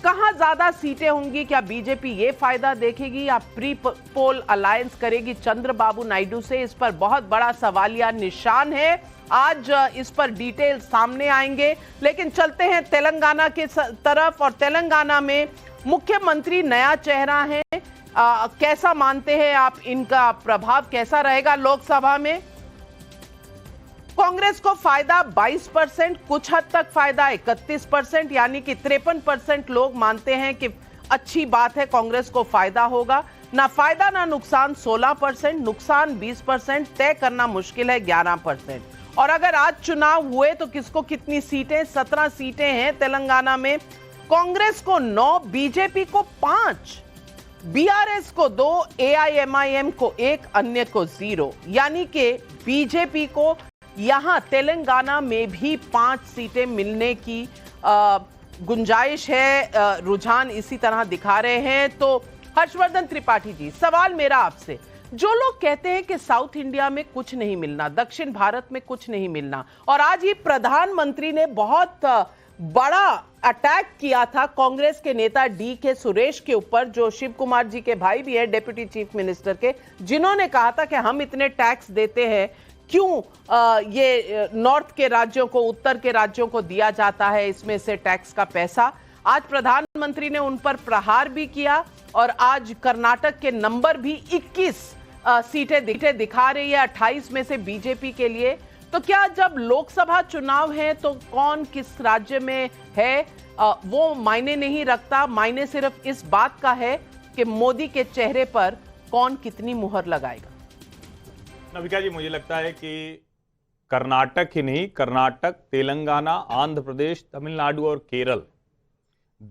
कहां ज्यादा सीटें होंगी? क्या बीजेपी ये फायदा देखेगी या प्री पोल अलायंस करेगी चंद्रबाबू नायडू से? इस पर बहुत बड़ा सवालिया निशान है। आज इस पर डिटेल सामने आएंगे, लेकिन चलते हैं तेलंगाना के तरफ। और तेलंगाना में मुख्यमंत्री नया चेहरा है, कैसा मानते हैं आप, इनका प्रभाव कैसा रहेगा लोकसभा में? कांग्रेस को फायदा 22%, कुछ हद तक फायदा 31%, यानी कि 53% लोग मानते हैं कि अच्छी बात है, कांग्रेस को फायदा होगा। ना फायदा ना नुकसान 16%, नुकसान 20%, तय करना मुश्किल है 11%। और अगर आज चुनाव हुए तो किसको कितनी सीटें? 17 सीटें हैं तेलंगाना में। कांग्रेस को 9, बीजेपी को 5, BRS को 2, AIMIM को 1, अन्य को 0, यानी कि बीजेपी को यहां तेलंगाना में भी 5 सीटें मिलने की गुंजाइश है। रुझान इसी तरह दिखा रहे हैं। तो हर्षवर्धन त्रिपाठी जी, सवाल मेरा आपसे, जो लोग कहते हैं कि साउथ इंडिया में कुछ नहीं मिलना, दक्षिण भारत में कुछ नहीं मिलना, और आज ही प्रधानमंत्री ने बहुत बड़ा अटैक किया था कांग्रेस के नेता DK सुरेश के ऊपर, जो शिव कुमार जी के भाई भी है, डिप्टी चीफ मिनिस्टर के, जिन्होंने कहा था कि हम इतने टैक्स देते हैं, क्यों ये नॉर्थ के राज्यों को, उत्तर के राज्यों को दिया जाता है इसमें से टैक्स का पैसा। आज प्रधानमंत्री ने उन पर प्रहार भी किया और आज कर्नाटक के नंबर भी 21 सीटें दिखा रही है, 28 में से बीजेपी के लिए। तो क्या जब लोकसभा चुनाव है तो कौन किस राज्य में है वो मायने नहीं रखता, मायने सिर्फ इस बात का है कि मोदी के चेहरे पर कौन कितनी मुहर लगाएगा? नविका जी, मुझे लगता है कि कर्नाटक ही नहीं, कर्नाटक, तेलंगाना, आंध्र प्रदेश, तमिलनाडु और केरल,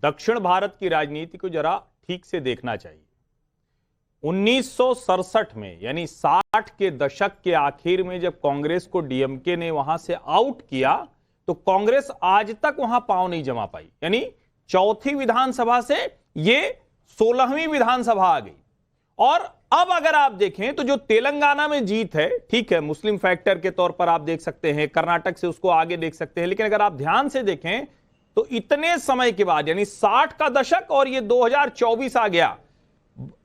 दक्षिण भारत की राजनीति को जरा ठीक से देखना चाहिए। 1967 में, यानी 60 के दशक के आखिर में जब कांग्रेस को DMK ने वहां से आउट किया, तो कांग्रेस आज तक वहां पांव नहीं जमा पाई, यानी चौथी विधानसभा से ये 16वीं विधानसभा आ गई। और अब अगर आप देखें तो जो तेलंगाना में जीत है, ठीक है, मुस्लिम फैक्टर के तौर पर आप देख सकते हैं, कर्नाटक से उसको आगे देख सकते हैं, लेकिन अगर आप ध्यान से देखें तो इतने समय के बाद, यानी 60 का दशक और ये 2024 आ गया,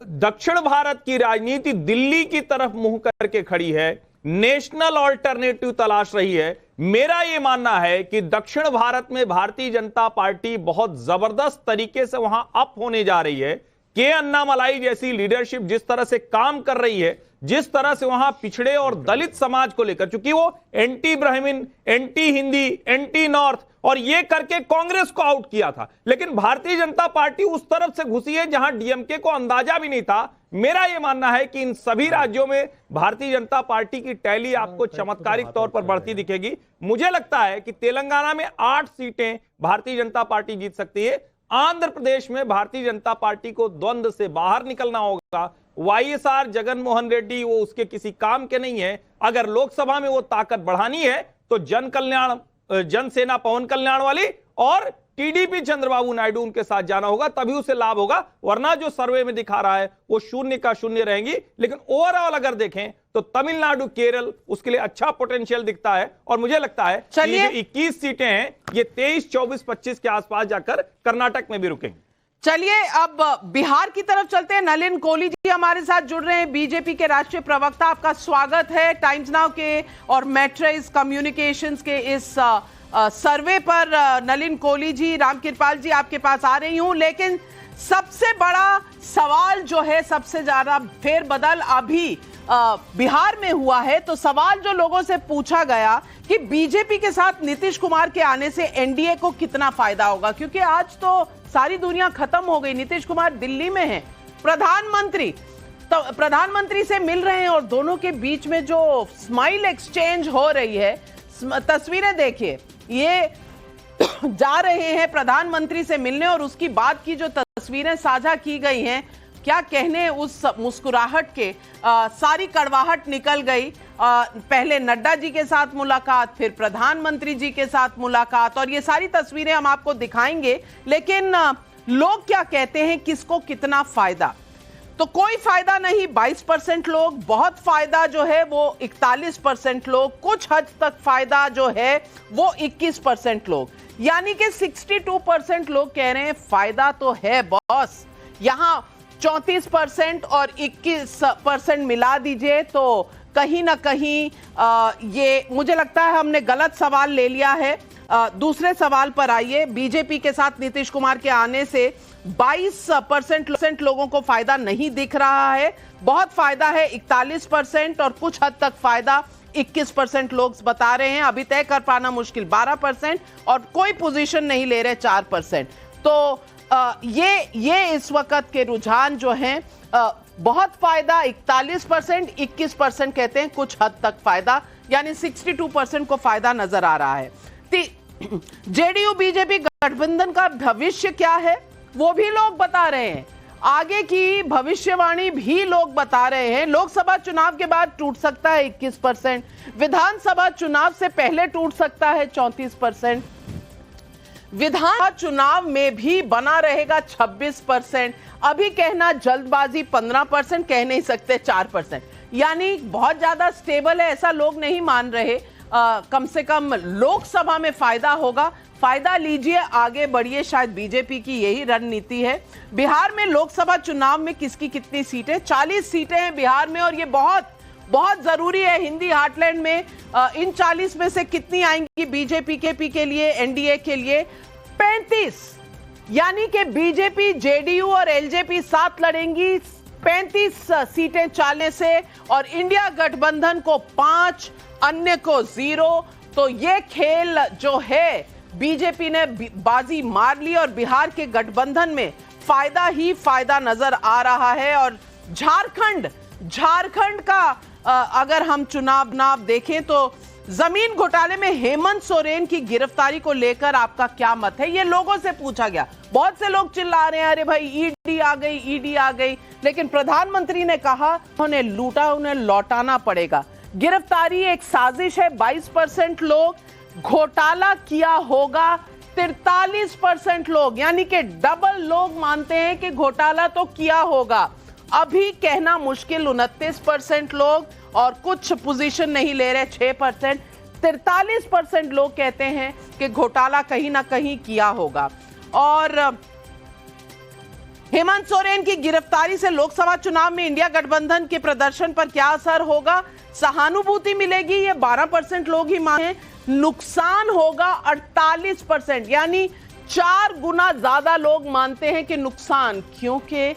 दक्षिण भारत की राजनीति दिल्ली की तरफ मुंह करके खड़ी है, नेशनल ऑल्टरनेटिव तलाश रही है। मेरा यह मानना है कि दक्षिण भारत में भारतीय जनता पार्टी बहुत जबरदस्त तरीके से वहां अप होने जा रही है। के अन्नामलाई जैसी लीडरशिप जिस तरह से काम कर रही है, जिस तरह से वहां पिछड़े और दलित समाज को लेकर, चूंकि वो एंटी ब्राह्मण, एंटी हिंदी, एंटी नॉर्थ और ये करके कांग्रेस को आउट किया था, लेकिन भारतीय जनता पार्टी उस तरफ से घुसी है जहां DMK को अंदाजा भी नहीं था। मेरा यह मानना है कि इन सभी राज्यों में भारतीय जनता पार्टी की टैली आपको चमत्कारिक तौर पर बढ़ती दिखेगी। मुझे लगता है कि तेलंगाना में 8 सीटें भारतीय जनता पार्टी जीत सकती है। आंध्र प्रदेश में भारतीय जनता पार्टी को द्वंद्व से बाहर निकलना होगा। YSR जगन मोहन रेड्डी वो उसके किसी काम के नहीं है। अगर लोकसभा में वो ताकत बढ़ानी है तो जनसेना पवन कल्याण वाली और TDP चंद्रबाबू नायडू उनके साथ जाना होगा, तभी उसे लाभ होगा, वरना जो सर्वे में दिखा रहा है वो 0 का 0 रहेंगी। लेकिन ओवरऑल अगर देखें तो तमिलनाडु, केरल उसके लिए अच्छा पोटेंशियल दिखता है और मुझे लगता है कि ये 21 सीटें हैं ये 23, 24, 25 के आसपास जाकर कर्नाटक में भी रुकेंगी। चलिए अब बिहार की तरफ चलते हैं। नलिन कोहली जी हमारे साथ जुड़ रहे हैं, बीजेपी के राष्ट्रीय प्रवक्ता। आपका स्वागत है टाइम्स नाउ के और मैट्रिक्स कम्युनिकेशंस के इस सर्वे पर। नलिन कोहली जी, रामकृपाल जी आपके पास आ रही हूं, लेकिन सबसे बड़ा सवाल जो है, सबसे ज्यादा फेरबदल अभी बिहार में हुआ है। तो सवाल जो लोगों से पूछा गया कि बीजेपी के साथ नीतीश कुमार के आने से एनडीए को कितना फायदा होगा, क्योंकि आज तो सारी दुनिया खत्म हो गई, नीतीश कुमार दिल्ली में है, प्रधानमंत्री तो प्रधानमंत्री से मिल रहे हैं और दोनों के बीच में जो स्माइल एक्सचेंज हो रही है, तस्वीरें देखिए, ये जा रहे हैं प्रधानमंत्री से मिलने और उसकी बाद की जो तस्वीरें साझा की गई हैं, क्या कहने उस मुस्कुराहट के, सारी कड़वाहट निकल गई। पहले नड्डा जी के साथ मुलाकात, फिर प्रधानमंत्री जी के साथ मुलाकात, और ये सारी तस्वीरें हम आपको दिखाएंगे। लेकिन लोग क्या कहते हैं, किसको कितना फायदा? तो कोई फायदा नहीं 22% लोग, बहुत फायदा जो है वो 41% लोग, कुछ हद तक फायदा जो है वो 21% लोग, यानी कि 62% लोग कह रहे हैं फायदा तो है बॉस। यहां 34% और 21% मिला दीजिए तो कहीं ना कहीं ये मुझे लगता है हमने गलत सवाल ले लिया है। दूसरे सवाल पर आइए। बीजेपी के साथ नीतीश कुमार के आने से 22% लोगों को फायदा नहीं दिख रहा है, बहुत फायदा है 41% और कुछ हद तक फायदा 21% लोग बता रहे हैं। अभी तय कर पाना मुश्किल 12% और कोई पोजीशन नहीं ले रहे 4%। तो ये इस वक्त के रुझान जो हैं, बहुत फायदा 41%, 21% कहते हैं कुछ हद तक फायदा, यानी 62% को फायदा नजर आ रहा है। जेडीयू बीजेपी गठबंधन का भविष्य क्या है वो भी लोग बता रहे हैं, आगे की भविष्यवाणी भी लोग बता रहे हैं। लोकसभा चुनाव के बाद टूट सकता है 21%, विधानसभा चुनाव से पहले टूट सकता है 34%, विधानसभा चुनाव में भी बना रहेगा 26%, अभी कहना जल्दबाजी 15%, कह नहीं सकते 4%, यानी बहुत ज्यादा स्टेबल है ऐसा लोग नहीं मान रहे। कम से कम लोकसभा में फायदा होगा, फायदा लीजिए, आगे बढ़िए, शायद बीजेपी की यही रणनीति है। बिहार में लोकसभा चुनाव में किसकी कितनी सीटें? 40 सीटें हैं बिहार में, और ये बहुत बहुत जरूरी है हिंदी हार्टलैंड में। इन 40 में से कितनी आएंगी बीजेपी के लिए, एनडीए के लिए? 35, यानी कि बीजेपी, जेडीयू और एलजेपी साथ लड़ेंगी 35 सीटें 40 से, और इंडिया गठबंधन को 5, अन्य को 0। तो ये खेल जो है बीजेपी ने बाजी मार ली और बिहार के गठबंधन में फायदा ही फायदा नजर आ रहा है। और झारखंड का अगर हम चुनाव देखें तो जमीन घोटाले में हेमंत सोरेन की गिरफ्तारी को लेकर आपका क्या मत है, ये लोगों से पूछा गया। बहुत से लोग चिल्ला रहे हैं अरे भाई ईडी आ गई, लेकिन प्रधानमंत्री ने कहा उन्हें लूटा, उन्हें लौटाना पड़ेगा। गिरफ्तारी एक साजिश है, 22% लोग, घोटाला किया होगा 43% लोग, यानी कि डबल लोग मानते हैं कि घोटाला तो किया होगा। अभी कहना मुश्किल 29% लोग, और कुछ पोजीशन नहीं ले रहे 6%। 43% लोग कहते हैं कि घोटाला कहीं ना कहीं किया होगा। और हेमंत सोरेन की गिरफ्तारी से लोकसभा चुनाव में इंडिया गठबंधन के प्रदर्शन पर क्या असर होगा? सहानुभूति मिलेगी, ये 12% लोग ही माने। नुकसान होगा 48%, यानी 4 गुना ज्यादा लोग मानते हैं कि नुकसान, क्योंकि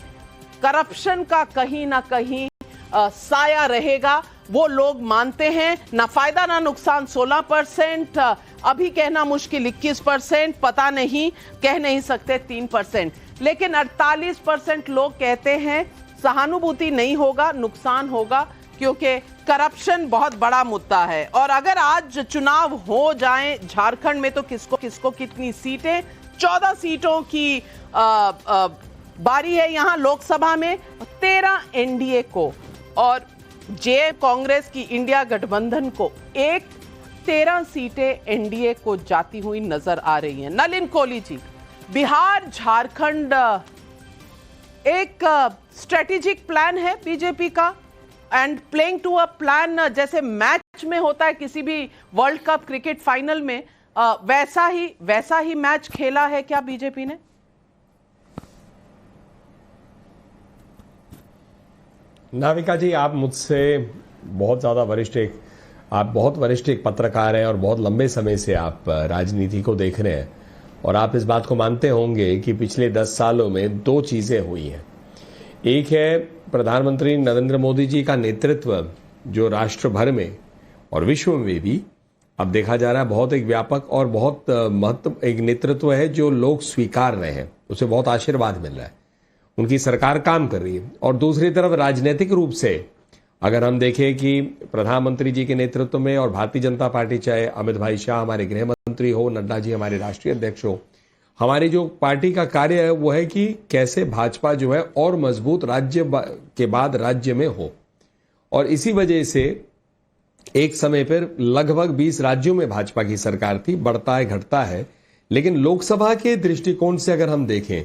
करप्शन का कहीं ना कहीं साया रहेगा, वो लोग मानते हैं। ना फायदा ना नुकसान 16%, अभी कहना मुश्किल 21%, पता नहीं, कह नहीं सकते 3%, लेकिन 48% लोग कहते हैं सहानुभूति नहीं होगा, नुकसान होगा, क्योंकि करप्शन बहुत बड़ा मुद्दा है। और अगर आज चुनाव हो जाए झारखंड में तो किसको कितनी सीटें? 14 सीटों की बारी है यहां लोकसभा में, 13 एनडीए को और जे कांग्रेस की इंडिया गठबंधन को 13 सीटें एनडीए को जाती हुई नजर आ रही हैं। नलिन कोहली जी, बिहार झारखंड एक स्ट्रेटेजिक प्लान है बीजेपी का, and playing to a plan, जैसे मैच में होता है किसी भी वर्ल्ड कप क्रिकेट फाइनल में, वैसा ही मैच खेला है क्या बीजेपी ने? नाविका जी, आप मुझसे बहुत आप बहुत वरिष्ठ एक पत्रकार हैं और बहुत लंबे समय से आप राजनीति को देख रहे हैं, और आप इस बात को मानते होंगे कि पिछले 10 सालों में 2 चीजें हुई हैं। एक है प्रधानमंत्री नरेंद्र मोदी जी का नेतृत्व, जो राष्ट्र भर में और विश्व में भी अब देखा जा रहा है बहुत एक व्यापक और बहुत महत्व एक नेतृत्व है जो लोग स्वीकार रहे हैं, उसे बहुत आशीर्वाद मिल रहा है। उनकी सरकार काम कर रही है। और दूसरी तरफ राजनीतिक रूप से अगर हम देखें कि प्रधानमंत्री जी के नेतृत्व में और भारतीय जनता पार्टी, चाहे अमित भाई शाह हमारे गृह मंत्री हो, नड्डा जी हमारे राष्ट्रीय अध्यक्ष हो, हमारी जो पार्टी का कार्य है वो है कि कैसे भाजपा जो है और मजबूत राज्य के बाद राज्य में हो। और इसी वजह से एक समय पर लगभग 20 राज्यों में भाजपा की सरकार थी, बढ़ता है घटता है, लेकिन लोकसभा के दृष्टिकोण से अगर हम देखें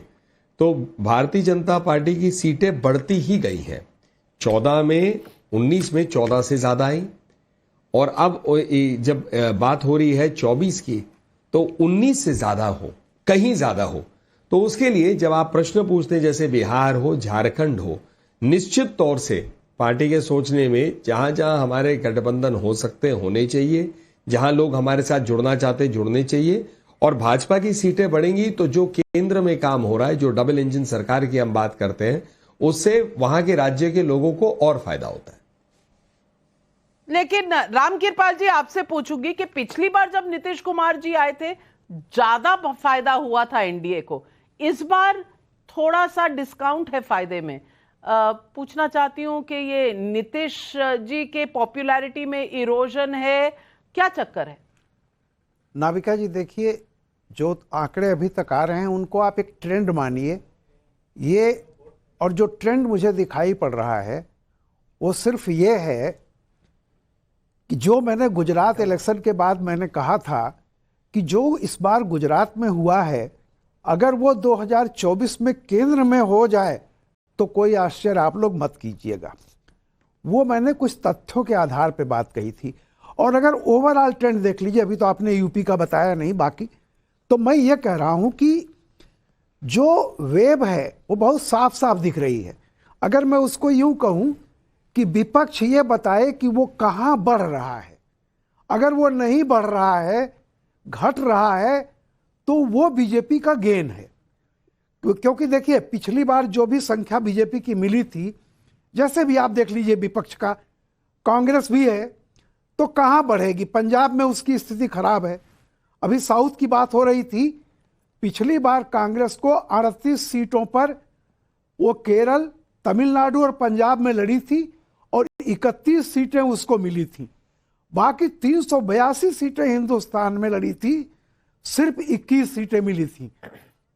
तो भारतीय जनता पार्टी की सीटें बढ़ती ही गई हैं। 14 में 19 में 14 से ज्यादा आई, और अब जब बात हो रही है 24 की तो 19 से ज्यादा हो, कहीं ज्यादा हो। तो उसके लिए जब आप प्रश्न पूछते हैं जैसे बिहार हो, झारखंड हो, निश्चित तौर से पार्टी के सोचने में जहां जहां हमारे गठबंधन हो सकते होने चाहिए, जहां लोग हमारे साथ जुड़ना चाहते जुड़ने चाहिए, और भाजपा की सीटें बढ़ेंगी तो जो केंद्र में काम हो रहा है, जो डबल इंजन सरकार की हम बात करते हैं, उससे वहां के राज्य के लोगों को और फायदा होता है। लेकिन रामकृपाल जी, आपसे पूछूंगी कि पिछली बार जब नीतीश कुमार जी आए थे ज्यादा फायदा हुआ था एनडीए को, इस बार थोड़ा सा डिस्काउंट है फायदे में। पूछना चाहती हूं कि ये नीतीश जी के पॉपुलैरिटी में इरोजन है, क्या चक्कर है? नाविका जी देखिए, जो आंकड़े अभी तक आ रहे हैं उनको आप एक ट्रेंड मानिए ये, और जो ट्रेंड मुझे दिखाई पड़ रहा है वो सिर्फ ये है कि जो मैंने गुजरात इलेक्शन के बाद मैंने कहा था कि जो इस बार गुजरात में हुआ है, अगर वो 2024 में केंद्र में हो जाए तो कोई आश्चर्य आप लोग मत कीजिएगा। वो मैंने कुछ तथ्यों के आधार पे बात कही थी। और अगर ओवरऑल ट्रेंड देख लीजिए, अभी तो आपने यूपी का बताया नहीं बाकी, तो मैं ये कह रहा हूं कि जो वेब है वो बहुत साफ साफ दिख रही है। अगर मैं उसको यूं कहूं कि विपक्ष ये बताए कि वो कहां बढ़ रहा है, अगर वो नहीं बढ़ रहा है, घट रहा है, तो वो बीजेपी का गेन है। क्योंकि देखिए पिछली बार जो भी संख्या बीजेपी की मिली थी, जैसे भी आप देख लीजिए विपक्ष का, कांग्रेस भी है, तो कहां बढ़ेगी? पंजाब में उसकी स्थिति खराब है। अभी साउथ की बात हो रही थी, पिछली बार कांग्रेस को 38 सीटों पर वो केरल, तमिलनाडु और पंजाब में लड़ी थी और 31 सीटें उसको मिली थी। बाकी 382 सीटें हिंदुस्तान में लड़ी थी, सिर्फ 21 सीटें मिली थी।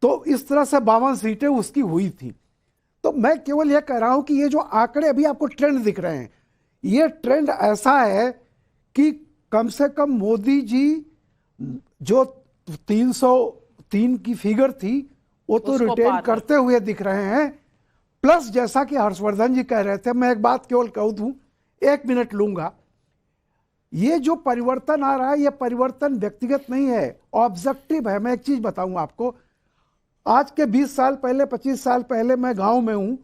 तो इस तरह से 52 सीटें उसकी हुई थी। तो मैं केवल यह कह रहा हूं कि ये जो आंकड़े अभी आपको ट्रेंड दिख रहे हैं, ये ट्रेंड ऐसा है कि कम से कम मोदी जी जो 303 की फिगर थी वो तो रिटेन करते हुए दिख रहे हैं। प्लस जैसा कि हर्षवर्धन जी कह रहे थे, मैं एक बात केवल कह दूं, 1 मिनट लूंगा, ये जो परिवर्तन आ रहा है ये परिवर्तन व्यक्तिगत नहीं है, ऑब्जेक्टिव है। मैं एक चीज बताऊं आपको, आज के 20 साल पहले, 25 साल पहले मैं गांव में हूं,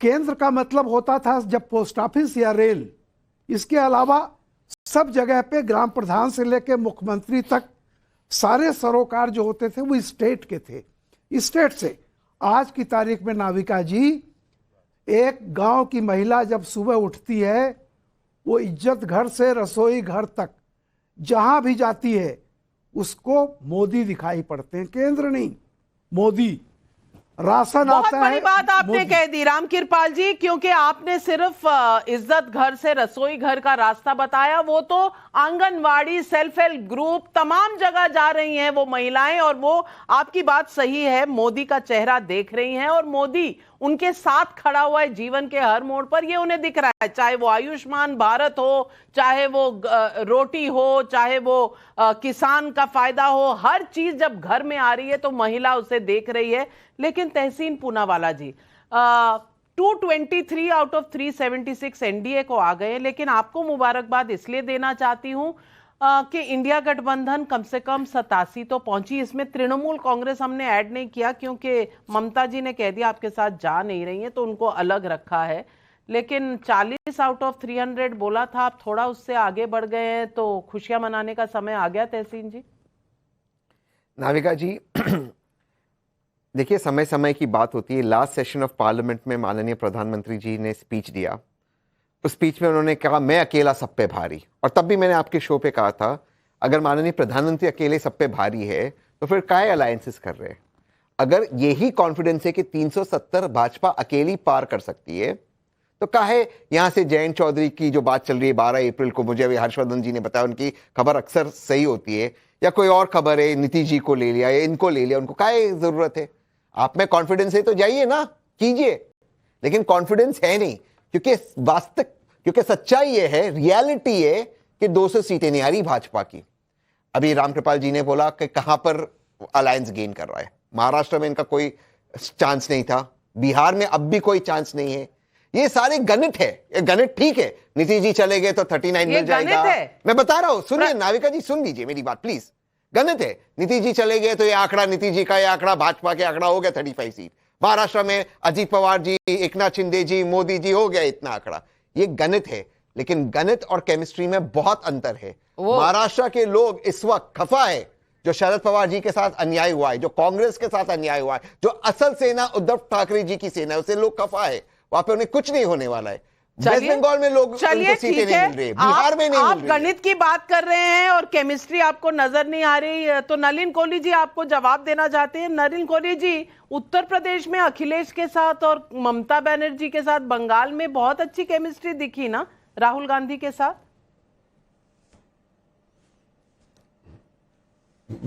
केंद्र का मतलब होता था जब पोस्ट ऑफिस या रेल, इसके अलावा सब जगह पे ग्राम प्रधान से लेकर मुख्यमंत्री तक सारे सरोकार जो होते थे वो स्टेट के थे। स्टेट से आज की तारीख में नाविका जी, एक गांव की महिला जब सुबह उठती है, वो इज्जत घर से रसोई घर तक जहां भी जाती है उसको मोदी दिखाई पड़ते हैं, केंद्र नहीं, मोदी। राशन बहुत आता है, बड़ी बात आपने कह दी रामकृपाल जी, क्योंकि आपने सिर्फ इज्जत घर से रसोई घर का रास्ता बताया, वो तो आंगनवाड़ी, सेल्फ हेल्प ग्रुप, तमाम जगह जा रही हैं वो महिलाएं, और वो आपकी बात सही है, मोदी का चेहरा देख रही हैं और मोदी उनके साथ खड़ा हुआ है जीवन के हर मोड़ पर, ये उन्हें दिख रहा है। चाहे वो आयुष्मान भारत हो, चाहे वो रोटी हो, चाहे वो किसान का फायदा हो, हर चीज जब घर में आ रही है तो महिला उसे देख रही है। लेकिन तहसीन पूनावाला जी, 223 आउट ऑफ 376 एनडीए को आ गए, लेकिन आपको मुबारकबाद इसलिए देना चाहती हूं कि इंडिया गठबंधन कम से कम 87 तो पहुंची। इसमें तृणमूल कांग्रेस हमने ऐड नहीं किया क्योंकि ममता जी ने कह दिया आपके साथ जा नहीं रही है, तो उनको अलग रखा है। लेकिन 40 आउट ऑफ 300 बोला था, आप थोड़ा उससे आगे बढ़ गए हैं, तो खुशियां मनाने का समय आ गया। तहसीन जी, नाविका जी, देखिए समय समय की बात होती है। लास्ट सेशन ऑफ पार्लियामेंट में माननीय प्रधानमंत्री जी ने स्पीच दिया, उस स्पीच में उन्होंने कहा मैं अकेला सब पे भारी, और तब भी मैंने आपके शो पे कहा था अगर माननीय प्रधानमंत्री अकेले सब पे भारी है तो फिर काय अलायंसेस कर रहे हैं। अगर यही कॉन्फिडेंस है कि 370 भाजपा अकेली पार कर सकती है, तो काहे यहां से जयंत चौधरी की जो बात चल रही है 12 अप्रैल को, मुझे अभी हर्षवर्धन जी ने बताया, उनकी खबर अक्सर सही होती है, या कोई और खबर है नीतीश जी को ले लिया या इनको ले लिया, उनको काहे जरूरत है? आप में कॉन्फिडेंस है तो जाइए ना, कीजिए, लेकिन कॉन्फिडेंस है नहीं, क्योंकि सच्चाई ये है, रियलिटी है कि 200 सीटें नहीं आ रही भाजपा की। अभी रामकृपाल जी ने बोला कि कहां पर अलायंस गेन कर रहा है, महाराष्ट्र में इनका कोई चांस नहीं था, बिहार में अब भी कोई चांस नहीं है। ये सारे गणित है, ये गणित ठीक है, नीतीश जी चले गए तो 39 मिल जाएगा, मैं बता रहा हूं, सुनिए नाविका जी, सुन लीजिए मेरी बात प्लीज। गणित है, नीतीश जी चले गए तो ये आंकड़ा नीतीश जी का, ये आंकड़ा भाजपा के आंकड़ा हो गया 35 सीट। महाराष्ट्र में अजीत पवार जी, एकनाथ शिंदे जी, मोदी जी, हो गया इतना आंकड़ा। ये गणित है, लेकिन गणित और केमिस्ट्री में बहुत अंतर है। महाराष्ट्र के लोग इस वक्त खफा है, जो शरद पवार जी के साथ अन्याय हुआ है, जो कांग्रेस के साथ अन्याय हुआ है, जो असल सेना उद्धव ठाकरे जी की सेना है, उसे लोग खफा है, वहां पे उन्हें कुछ नहीं होने वाला है। वेस्ट बंगाल में लोग उनको सीटें नहीं मिल रही, बिहार में नहीं मिल रही। आप गणित की बात कर रहे हैं और केमिस्ट्री आपको नजर नहीं आ रही, तो नलिन कोहली जी आपको जवाब देना चाहते हैं। नलिन कोहली जी, उत्तर प्रदेश में अखिलेश के साथ और ममता बनर्जी के साथ बंगाल में बहुत अच्छी केमिस्ट्री दिखी ना, राहुल गांधी के साथ।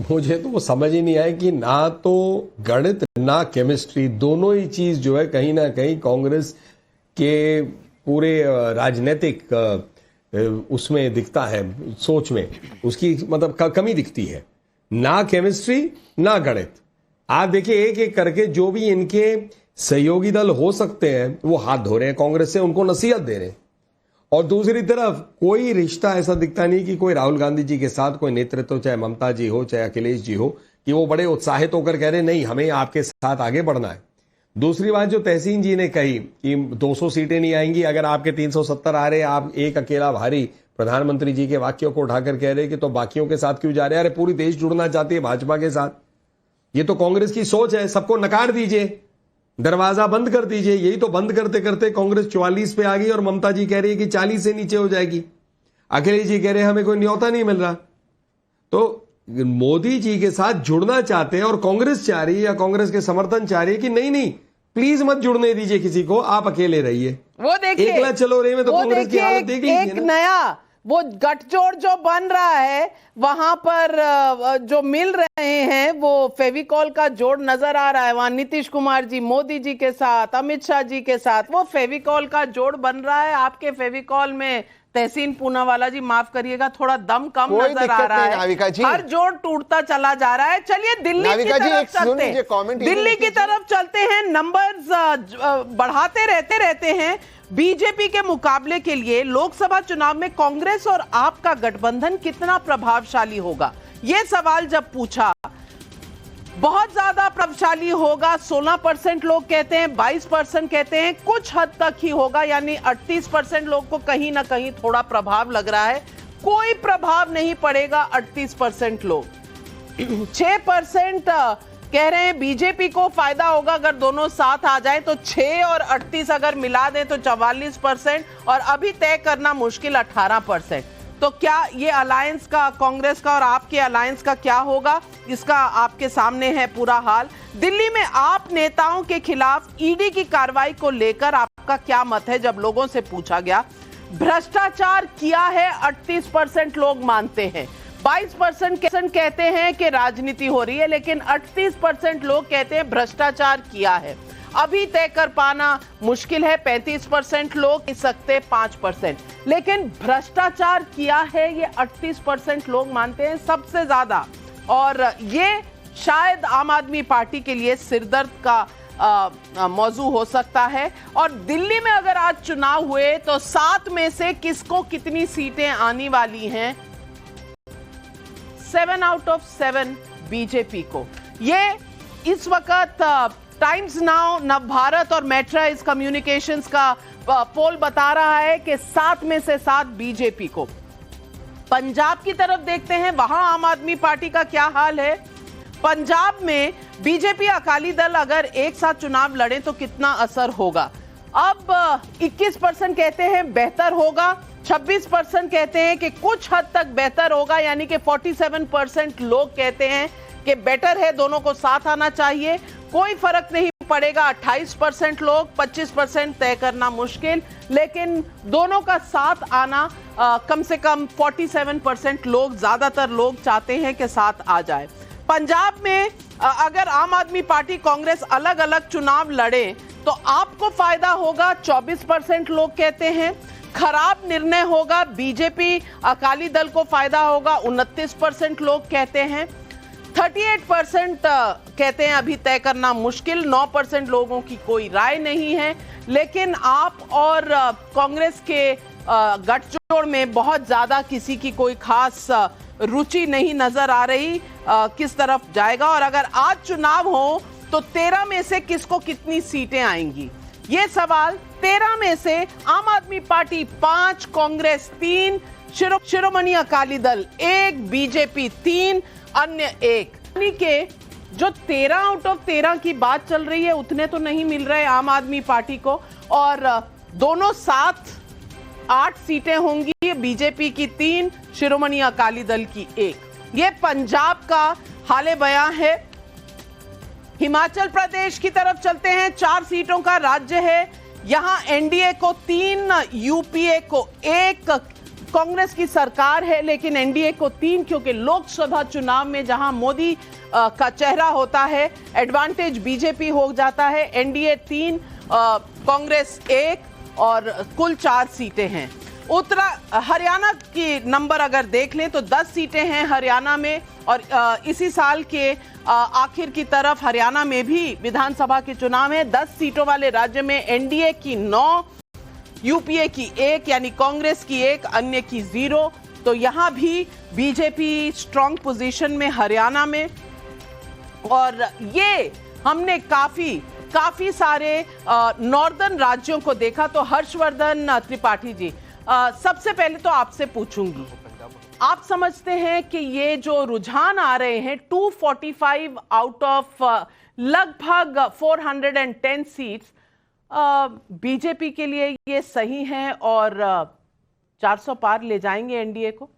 मुझे तो वो समझ ही नहीं आया कि ना तो गणित ना केमिस्ट्री, दोनों ही चीज जो है कहीं ना कहीं कांग्रेस के पूरे राजनीतिक उसमें दिखता है, सोच में उसकी मतलब कमी दिखती है। ना केमिस्ट्री ना गणित। आप देखिए एक एक करके जो भी इनके सहयोगी दल हो सकते हैं वो हाथ धो रहे हैं कांग्रेस से, उनको नसीहत दे रहे हैं। और दूसरी तरफ कोई रिश्ता ऐसा दिखता नहीं कि कोई राहुल गांधी जी के साथ कोई नेतृत्व, चाहे ममता जी हो चाहे अखिलेश जी हो, कि वो बड़े उत्साहित होकर कह रहे नहीं हमें आपके साथ आगे बढ़ना है। दूसरी बात जो तहसीन जी ने कही कि 200 सीटें नहीं आएंगी, अगर आपके 370 आ रहे, आप एक अकेला भारी, प्रधानमंत्री जी के वाक्यों को उठाकर कह रहे कि तो बाकियों के साथ क्यों जा रहे हैं? अरे पूरी देश जुड़ना चाहती है भाजपा के साथ, ये तो कांग्रेस की सोच है। सबको नकार दीजिए, दरवाजा बंद कर दीजिए। यही तो बंद करते करते कांग्रेस 44 पे आ गई और ममता जी कह रही है कि 40 से नीचे हो जाएगी। अखिलेश जी कह रहे हैं हमें कोई न्योता नहीं मिल रहा। तो मोदी जी के साथ जुड़ना चाहते हैं और कांग्रेस चाह रही है या कांग्रेस के समर्थन चाह रही है कि नहीं नहीं प्लीज मत जुड़ने दीजिए किसी को, आप अकेले रहिए। वो देखिए एकला चलो रे में तो कांग्रेस की हालत देख लीजिए ना। नया वो गठजोड़ जो बन रहा है, वहां पर जो मिल रहे हैं वो फेविकॉल का जोड़ नजर आ रहा है। वहां नीतीश कुमार जी मोदी जी के साथ, अमित शाह जी के साथ, वो फेविकॉल का जोड़ बन रहा है। आपके फेविकॉल में तहसीन पूनावाला जी माफ करिएगा, थोड़ा दम कम नजर आ रहा है, हर जोड़ टूटता चला जा रहा है। चलिए दिल्ली की तरफ चलते हैं, दिल्ली की तरफ चलते हैं। नंबर्स बढ़ाते रहते हैं। बीजेपी के मुकाबले के लिए लोकसभा चुनाव में कांग्रेस और आप का गठबंधन कितना प्रभावशाली होगा, यह सवाल जब पूछा, बहुत ज्यादा प्रभावशाली होगा 16% लोग कहते हैं, 22% कहते हैं कुछ हद तक ही होगा, यानी 38% लोग को कहीं ना कहीं थोड़ा प्रभाव लग रहा है। कोई प्रभाव नहीं पड़ेगा 38% लोग। 6% कह रहे हैं बीजेपी को फायदा होगा अगर दोनों साथ आ जाएं, तो 6 और 38 अगर मिला दें तो 44%, और अभी तय करना मुश्किल 18%। तो क्या ये अलायंस का, कांग्रेस का और आपके अलायंस का क्या होगा, इसका आपके सामने है पूरा हाल। दिल्ली में आप नेताओं के खिलाफ ईडी की कार्रवाई को लेकर आपका क्या मत है? जब लोगों से पूछा गया, भ्रष्टाचार किया है 38% लोग मानते हैं, 22% कहते हैं कि राजनीति हो रही है, लेकिन 38% लोग कहते हैं भ्रष्टाचार किया है। अभी तय कर पाना मुश्किल है, 35% लोग कह सकते 5%, लेकिन भ्रष्टाचार किया है ये 38% लोग मानते हैं सबसे ज्यादा। और ये शायद आम आदमी पार्टी के लिए सिरदर्द का मौजू हो सकता है। और दिल्ली में अगर आज चुनाव हुए तो 7 में से किसको कितनी सीटें आने वाली हैं? 7 आउट ऑफ 7 बीजेपी को। ये इस वक्त टाइम्स नाउ, नवभारत और मैट्राइज कम्युनिकेशंस का पोल बता रहा है कि 7 में से 7 बीजेपी को। पंजाब की तरफ देखते हैं, वहां आम आदमी पार्टी का क्या हाल है। पंजाब में बीजेपी अकाली दल अगर एक साथ चुनाव लड़े तो कितना असर होगा? अब 21% कहते हैं बेहतर होगा, 26% कहते हैं कि कुछ हद तक बेहतर होगा, यानी कि 47% लोग कहते हैं कि बेटर है, दोनों को साथ आना चाहिए। कोई फर्क नहीं पड़ेगा, 28% लोग, 25% तय करना मुश्किल, लेकिन दोनों का साथ आना कम से कम 47% लोग, ज्यादातर लोग चाहते हैं कि साथ आ जाए। पंजाब में अगर आम आदमी पार्टी कांग्रेस अलग अलग चुनाव लड़े तो आपको फायदा होगा, 24% लोग कहते हैं। खराब निर्णय होगा, बीजेपी अकाली दल को फायदा होगा, 29% लोग कहते हैं। 38% कहते हैं अभी तय करना मुश्किल, 9% लोगों की कोई राय नहीं है। लेकिन आप और कांग्रेस के गठजोड़ में बहुत ज्यादा किसी की कोई खास रुचि नहीं नजर आ रही किस तरफ जाएगा। और अगर आज चुनाव हो तो 13 में से किसको कितनी सीटें आएंगी, ये सवाल। 13 में से आम आदमी पार्टी 5, कांग्रेस 3, शिरोमणि अकाली दल 1, बीजेपी 3, अन्य 1। यानी के जो 13 आउट ऑफ 13 की बात चल रही है उतने तो नहीं मिल रहे आम आदमी पार्टी को, और दोनों साथ 8 सीटें होंगी, बीजेपी की 3, शिरोमणि अकाली दल की 1। ये पंजाब का हाले बयां है। हिमाचल प्रदेश की तरफ चलते हैं, 4 सीटों का राज्य है। यहां एनडीए को 3, यूपीए को 1, कांग्रेस की सरकार है लेकिन एनडीए को 3, क्योंकि लोकसभा चुनाव में जहां मोदी का चेहरा होता है एडवांटेज बीजेपी हो जाता है। एनडीए 3, कांग्रेस 1 और कुल 4 सीटें हैं। हरियाणा की नंबर अगर देख लें तो 10 सीटें हैं हरियाणा में, और इसी साल के आखिर की तरफ हरियाणा में भी विधानसभा के चुनाव है। 10 सीटों वाले राज्य में एनडीए की 9, यूपीए की 1 यानी कांग्रेस की 1, अन्य की 0। तो यहां भी बीजेपी स्ट्रांग पोजीशन में हरियाणा में। और ये हमने काफी सारे नॉर्दर्न राज्यों को देखा। तो हर्षवर्धन त्रिपाठी जी, सबसे पहले तो आपसे पूछूंगी, आप समझते हैं कि ये जो रुझान आ रहे हैं 245 आउट ऑफ लगभग 410 सीट्स बीजेपी के लिए ये सही है और 400 पार ले जाएंगे एनडीए को?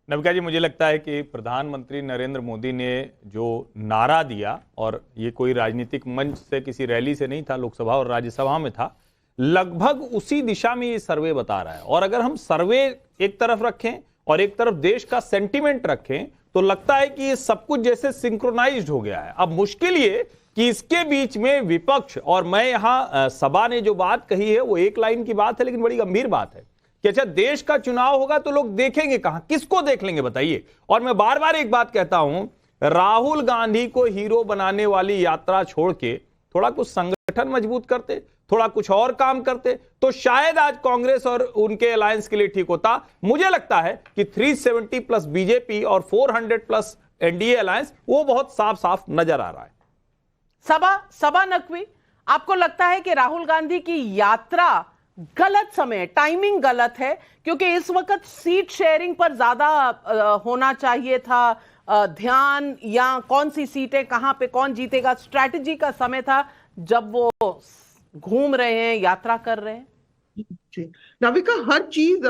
नविका जी, मुझे लगता है कि प्रधानमंत्री नरेंद्र मोदी ने जो नारा दिया, और ये कोई राजनीतिक मंच से, किसी रैली से नहीं था, लोकसभा और राज्यसभा में था, लगभग उसी दिशा में ये सर्वे बता रहा है। और अगर हम सर्वे एक तरफ रखें और एक तरफ देश का सेंटिमेंट रखें तो लगता है कि ये सब कुछ जैसे सिंक्रोनाइज्ड हो गया है। अब मुश्किल ये कि इसके बीच में विपक्ष, और मैं यहां सभा ने जो बात कही है वो एक लाइन की बात है लेकिन बड़ी गंभीर बात है कि अच्छा देश का चुनाव होगा तो लोग देखेंगे कहां, किसको देख लेंगे बताइए। और मैं बार बार एक बात कहता हूं, राहुल गांधी को हीरो बनाने वाली यात्रा छोड़ के थोड़ा कुछ संगठन मजबूत करते, थोड़ा कुछ और काम करते तो शायद आज कांग्रेस और उनके अलायंस के लिए ठीक होता। मुझे लगता है कि 370 प्लस बीजेपी और 400 प्लस एनडीए अलायंस वो बहुत साफ साफ नजर आ रहा है। सभा नकवी, आपको लगता है कि राहुल गांधी की यात्रा गलत समय, टाइमिंग गलत है, क्योंकि इस वक्त सीट शेयरिंग पर ज्यादा होना चाहिए था ध्यान, या कौन सी सीटें कहां पे कौन जीतेगा, स्ट्रैटेजी का समय था जब वो घूम रहे हैं, यात्रा कर रहे हैं? नाविका, हर चीज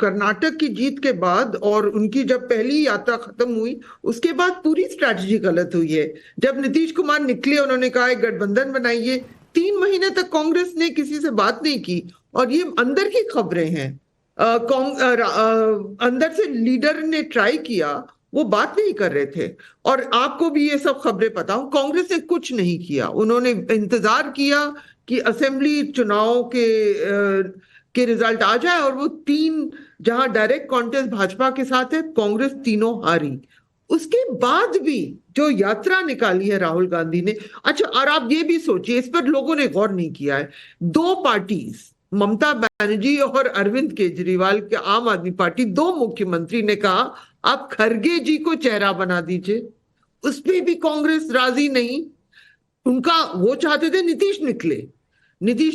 कर्नाटक की जीत के बाद और उनकी जब पहली यात्रा खत्म हुई उसके बाद पूरी स्ट्रैटेजी गलत हुई है। जब नीतीश कुमार निकले उन्होंने कहा गठबंधन बनाइए, 3 महीने तक कांग्रेस ने किसी से बात नहीं की, और ये अंदर की खबरें हैं। अंदर से लीडर ने ट्राई किया, वो बात नहीं कर रहे थे, और आपको भी ये सब खबरें पता हो। कांग्रेस ने कुछ नहीं किया, उन्होंने इंतजार किया कि असेंबली चुनाव के रिजल्ट आ जाए, और वो 3 जहां डायरेक्ट कॉन्टेस्ट भाजपा के साथ है, कांग्रेस तीनों हारी। उसके बाद भी जो यात्रा निकाली है राहुल गांधी ने, अच्छा, और आप ये भी सोचिए, इस पर लोगों ने गौर नहीं किया है, 2 पार्टीज, ममता बनर्जी और अरविंद केजरीवाल के आम आदमी पार्टी, 2 मुख्यमंत्री ने कहा आप खरगे जी को चेहरा बना दीजिए, उस पर भी कांग्रेस राजी नहीं। उनका वो चाहते थे नीतीश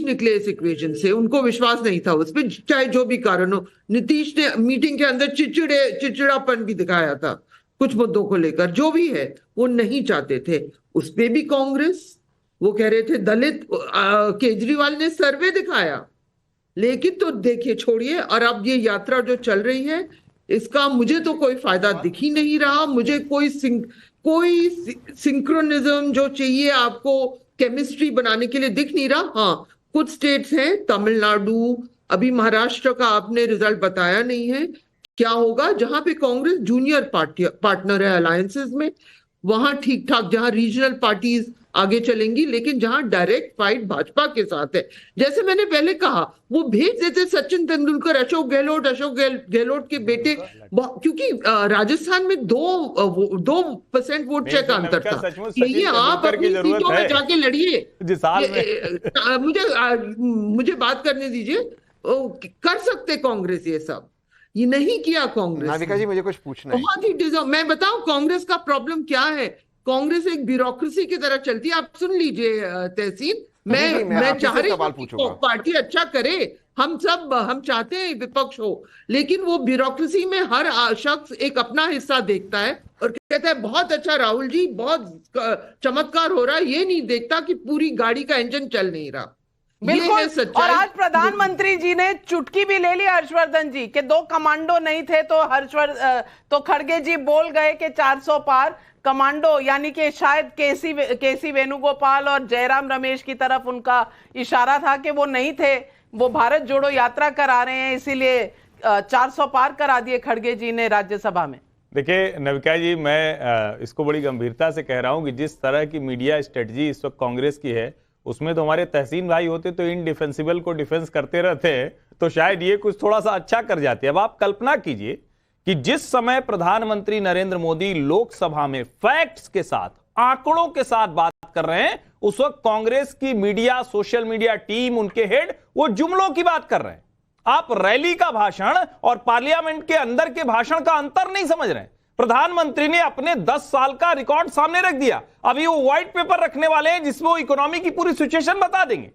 निकले इस इक्वेशन से, उनको विश्वास नहीं था उस पर, चाहे जो भी कारण हो। नीतीश ने मीटिंग के अंदर चिड़चिड़ापन भी दिखाया था कुछ मुद्दों को लेकर, जो भी है वो नहीं चाहते थे। उस पे भी कांग्रेस, वो कह रहे थे दलित, केजरीवाल ने सर्वे दिखाया, लेकिन तो देखिए, छोड़िए। और अब ये यात्रा जो चल रही है इसका मुझे तो कोई फायदा दिख ही नहीं रहा। मुझे कोई सिंक्रोनिज्म जो चाहिए आपको केमिस्ट्री बनाने के लिए दिख नहीं रहा। हाँ, कुछ स्टेट्स हैं, तमिलनाडु, अभी महाराष्ट्र का आपने रिजल्ट बताया नहीं है, क्या होगा जहां पे कांग्रेस जूनियर पार्टनर है अलायंसेस में, वहां ठीक ठाक, जहां रीजनल पार्टीज आगे चलेंगी, लेकिन जहां डायरेक्ट फाइट भाजपा के साथ है, जैसे मैंने पहले कहा, वो भेज देते सचिन तेंदुलकर, अशोक गहलोत के बेटे, क्योंकि राजस्थान में 2% वोट शेयर का अंतर था। ये आप अपनी सीटों में जाके लड़िए, मुझे बात करने दीजिए। कर सकते कांग्रेस ये सब, ये नहीं किया कांग्रेस। नाविका जी, मुझे कुछ पूछना है। बहुत ही डिजर्व। मैं बताऊं कांग्रेस का प्रॉब्लम क्या है? कांग्रेस एक ब्यूरोक्रेसी की तरह चलती है। आप सुन लीजिए तहसीन, मैं चाह रही हूं पार्टी अच्छा करे, हम चाहते हैं विपक्ष हो, लेकिन वो ब्यूरोक्रेसी में हर शख्स एक अपना हिस्सा देखता है और कहता है बहुत अच्छा राहुल जी, बहुत चमत्कार हो रहा है, ये नहीं देखता कि पूरी गाड़ी का इंजन चल नहीं रहा। बिल्कुल। और आज प्रधानमंत्री जी ने चुटकी भी ले ली हर्षवर्धन जी के 2 कमांडो नहीं थे, तो खड़गे जी बोल गए कि 400 पार कमांडो, यानी कि शायद केसी वेणुगोपाल और जयराम रमेश की तरफ उनका इशारा था कि वो नहीं थे, वो भारत जोड़ो यात्रा करा रहे हैं, इसीलिए 400 पार करा दिए खड़गे जी ने राज्यसभा में। देखिए नविका जी, मैं इसको बड़ी गंभीरता से कह रहा हूं कि जिस तरह की मीडिया स्ट्रेटजी इस वक्त कांग्रेस की है, उसमें तो हमारे तहसीन भाई होते तो इनडिफेंसिबल को डिफेंस करते रहते हैं, तो शायद ये कुछ थोड़ा सा अच्छा कर जाते। अब आप कल्पना कीजिए कि जिस समय प्रधानमंत्री नरेंद्र मोदी लोकसभा में फैक्ट्स के साथ, आंकड़ों के साथ बात कर रहे हैं, उस वक्त कांग्रेस की मीडिया, सोशल मीडिया टीम, उनके हेड, वो जुमलों की बात कर रहे हैं। आप रैली का भाषण और पार्लियामेंट के अंदर के भाषण का अंतर नहीं समझ रहे हैं। प्रधानमंत्री ने अपने 10 साल का रिकॉर्ड सामने रख दिया। अभी वो व्हाइट पेपर रखने वाले हैं जिसमें वो इकोनॉमी की पूरी सिचुएशन बता देंगे।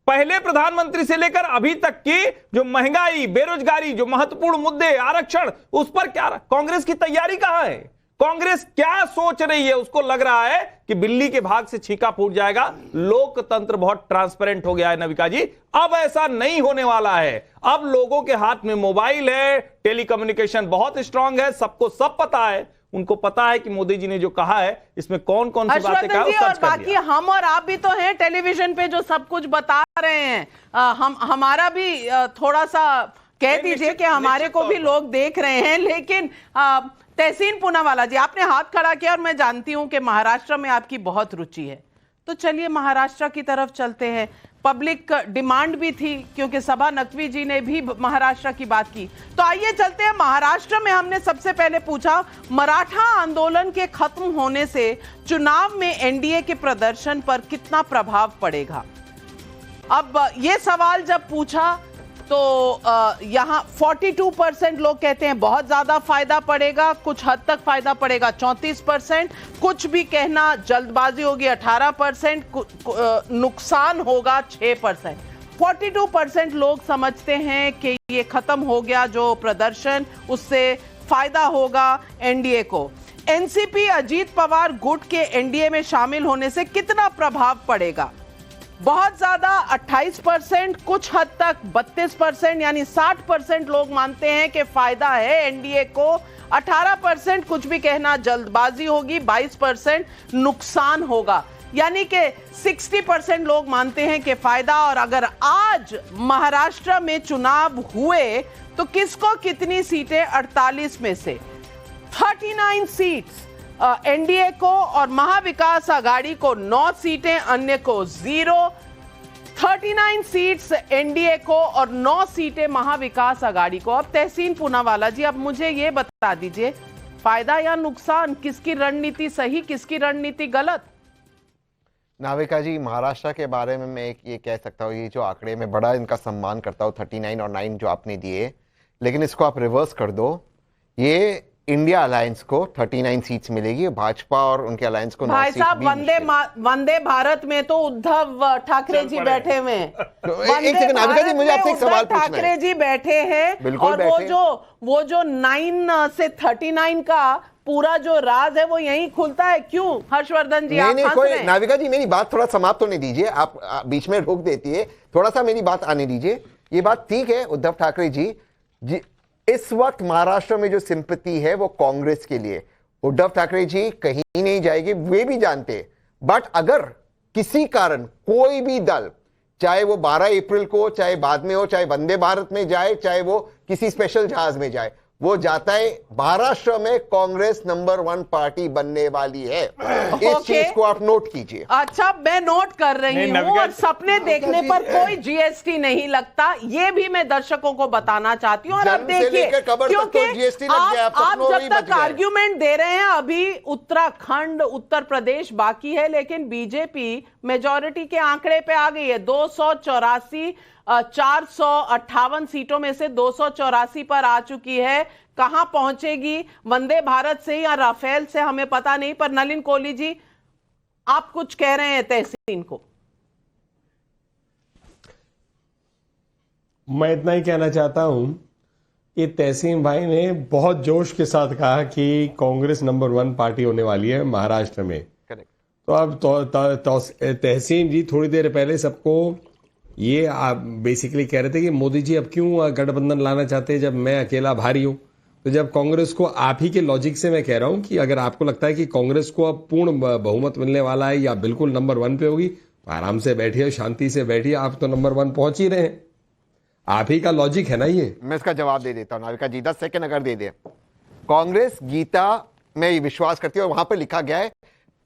पहले प्रधानमंत्री से लेकर अभी तक की जो महंगाई, बेरोजगारी, जो महत्वपूर्ण मुद्दे, आरक्षण, उस पर क्या कांग्रेस की तैयारी कहां है? कांग्रेस क्या सोच रही है? उसको लग रहा है कि बिल्ली के भाग से छीका फूट जाएगा। लोकतंत्र बहुत ट्रांसपेरेंट हो गया है नविका जी, अब ऐसा नहीं होने वाला है। अब लोगों के हाथ में मोबाइल है, टेलीकम्युनिकेशन बहुत स्ट्रांग है, सबको सब पता है। उनको पता है कि मोदी जी ने जो कहा है इसमें कौन कौन सी बातें कहा, और बाकी हम और आप भी तो हैं टेलीविजन पे जो सब कुछ बता रहे हैं। हमारा भी थोड़ा सा कह दीजिए कि हमारे को भी लोग देख रहे हैं। लेकिन तहसीन पूनावाला जी, आपने हाथ खड़ा किया और मैं जानती हूं कि महाराष्ट्र में आपकी बहुत रुचि है, तो चलिए महाराष्ट्र की तरफ चलते हैं। पब्लिक डिमांड भी थी क्योंकि सभा नकवी जी ने भी महाराष्ट्र की बात की, तो आइए चलते हैं महाराष्ट्र में। हमने सबसे पहले पूछा मराठा आंदोलन के खत्म होने से चुनाव में एनडीए के प्रदर्शन पर कितना प्रभाव पड़ेगा। अब ये सवाल जब पूछा तो यहां 42% लोग कहते हैं बहुत ज्यादा फायदा पड़ेगा, कुछ हद तक फायदा पड़ेगा 34%, कुछ भी कहना जल्दबाजी होगी 18%, नुकसान होगा 6%। 42% लोग समझते हैं कि ये खत्म हो गया जो प्रदर्शन, उससे फायदा होगा एनडीए को। एनसीपी अजीत पवार गुट के एनडीए में शामिल होने से कितना प्रभाव पड़ेगा? बहुत ज्यादा 28%, कुछ हद तक 32%, यानी 60% लोग मानते हैं कि फायदा है एनडीए को। 18% कुछ भी कहना जल्दबाजी होगी, 22% नुकसान होगा, यानी कि 60% लोग मानते हैं कि फायदा। और अगर आज महाराष्ट्र में चुनाव हुए तो किसको कितनी सीटें? 48 में से 39 सीट्स एनडीए को और महाविकास आघाड़ी को 9 सीटें, अन्य को 0। 39 सीट्स एनडीए को और 9 सीटें महाविकास आघाड़ी को। अब तहसीन पूनावाला जी, अब मुझे ये बता दीजिए, फायदा या नुकसान, किसकी रणनीति सही, किसकी रणनीति गलत? नाविका जी, महाराष्ट्र के बारे में मैं ये कह सकता हूँ, ये जो आंकड़े में बड़ा इनका सम्मान करता हूँ, 39 और 9 जो आपने दिए, लेकिन इसको आप रिवर्स कर दो, ये इंडिया अलायंस को 39 सीट्स मिलेगी, भाजपा और उनके अलायंस को 9 भाई सीट। साहब, वंदे भारत में तो उद्धव ठाकरे जी बैठे हुए हैं। एक सेकंड नाविका जी, मुझे आपसे एक सवाल पूछना है। ठाकरे जी बैठे हैं और वो जो 9 से 39 का पूरा जो राज है वो यहीं खुलता है। क्यों हर्षवर्धन जी? नहीं, कोई नाविका जी, मेरी बात थोड़ा समाप्त होने दीजिए, आप बीच में रोक देती है, थोड़ा सा मेरी बात आने दीजिए। ये बात ठीक है, उद्धव ठाकरे जी इस वक्त महाराष्ट्र में जो सिंपैथी है वो कांग्रेस के लिए, उद्धव ठाकरे जी कहीं नहीं जाएंगे, वे भी जानते हैं। बट अगर किसी कारण कोई भी दल, चाहे वो 12 अप्रैल को, चाहे बाद में हो, चाहे वंदे भारत में जाए, चाहे वो किसी स्पेशल जहाज में जाए, वो जाता है महाराष्ट्र में कांग्रेस नंबर 1 पार्टी बनने वाली है। इस चीज को आप नोट कीजिए। अच्छा, मैं नोट कर रही हूँ। और सपने देखने पर कोई जीएसटी नहीं लगता, ये भी मैं दर्शकों को बताना चाहती हूँ। और अब देखिए, क्योंकि आप जब तक आर्ग्यूमेंट दे रहे हैं, अभी उत्तराखंड, उत्तर प्रदेश बाकी है, लेकिन बीजेपी मेजॉरिटी के आंकड़े पे आ गई है। 284 458 सीटों में से 284 पर आ चुकी है। कहां पहुंचेगी, वंदे भारत से या राफेल से, हमें पता नहीं। पर नलिन कोहली जी, आप कुछ कह रहे हैं तहसीन को? मैं इतना ही कहना चाहता हूं, ये तहसीन भाई ने बहुत जोश के साथ कहा कि कांग्रेस नंबर 1 पार्टी होने वाली है महाराष्ट्र में। तो अब तहसीन जी थोड़ी देर पहले सबको ये आप बेसिकली कह रहे थे कि मोदी जी अब क्यों गठबंधन लाना चाहते हैं जब मैं अकेला भारी हूं। तो जब कांग्रेस को, आप ही के लॉजिक से मैं कह रहा हूं कि अगर आपको लगता है कि कांग्रेस को अब पूर्ण बहुमत मिलने वाला है या बिल्कुल नंबर 1 पे होगी, तो आराम से बैठिए, शांति से बैठिए। आप तो नंबर 1 पहुंच ही रहे हैं, आप ही का लॉजिक है ना ये। मैं इसका जवाब दे देता हूं नाविका जी, 10 सेकंड अगर दे दे। कांग्रेस गीता में विश्वास करती है और वहां पर लिखा गया है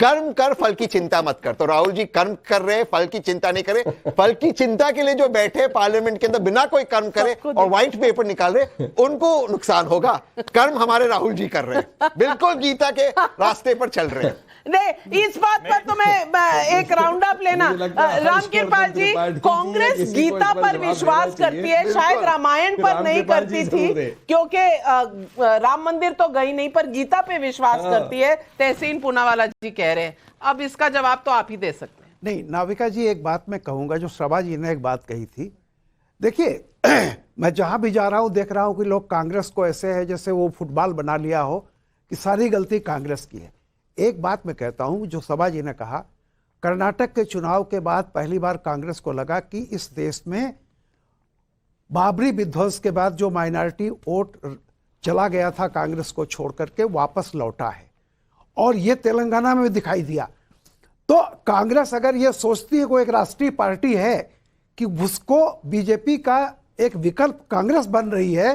कर्म कर, फल की चिंता मत कर। तो राहुल जी कर्म कर रहे हैं, फल की चिंता नहीं करे। फल की चिंता के लिए जो बैठे पार्लियामेंट के अंदर बिना कोई कर्म करे और व्हाइट पेपर निकाल रहे, उनको नुकसान होगा। कर्म हमारे राहुल जी कर रहे हैं, बिल्कुल गीता के रास्ते पर चल रहे हैं। नहीं, इस बात पर तो मैं एक राउंड अप लेना। रामकृपाल जी, कांग्रेस गीता पर विश्वास करती है, शायद रामायण पर नहीं करती थी, क्योंकि राम मंदिर तो गई नहीं, पर गीता पे विश्वास करती है। तहसीन पूनावाला जी कह रहे हैं, अब इसका जवाब तो आप ही दे सकते हैं। नहीं, नाविका जी, एक बात मैं कहूंगा, जो शोभा जी ने एक बात कही थी। देखिए, मैं जहां भी जा रहा हूं देख रहा हूं कि लोग कांग्रेस को ऐसे है जैसे वो फुटबॉल बना लिया हो कि सारी गलती कांग्रेस की है। एक बात मैं कहता हूं, जो शोभा जी ने कहा, कर्नाटक के चुनाव के बाद पहली बार कांग्रेस को लगा कि इस देश में बाबरी विध्वंस के बाद जो माइनॉरिटी वोट चला गया था कांग्रेस को छोड़ करके, वापस लौटा है। और ये तेलंगाना में भी दिखाई दिया। तो कांग्रेस अगर ये सोचती है कोई एक राष्ट्रीय पार्टी है कि उसको बीजेपी का एक विकल्प कांग्रेस बन रही है,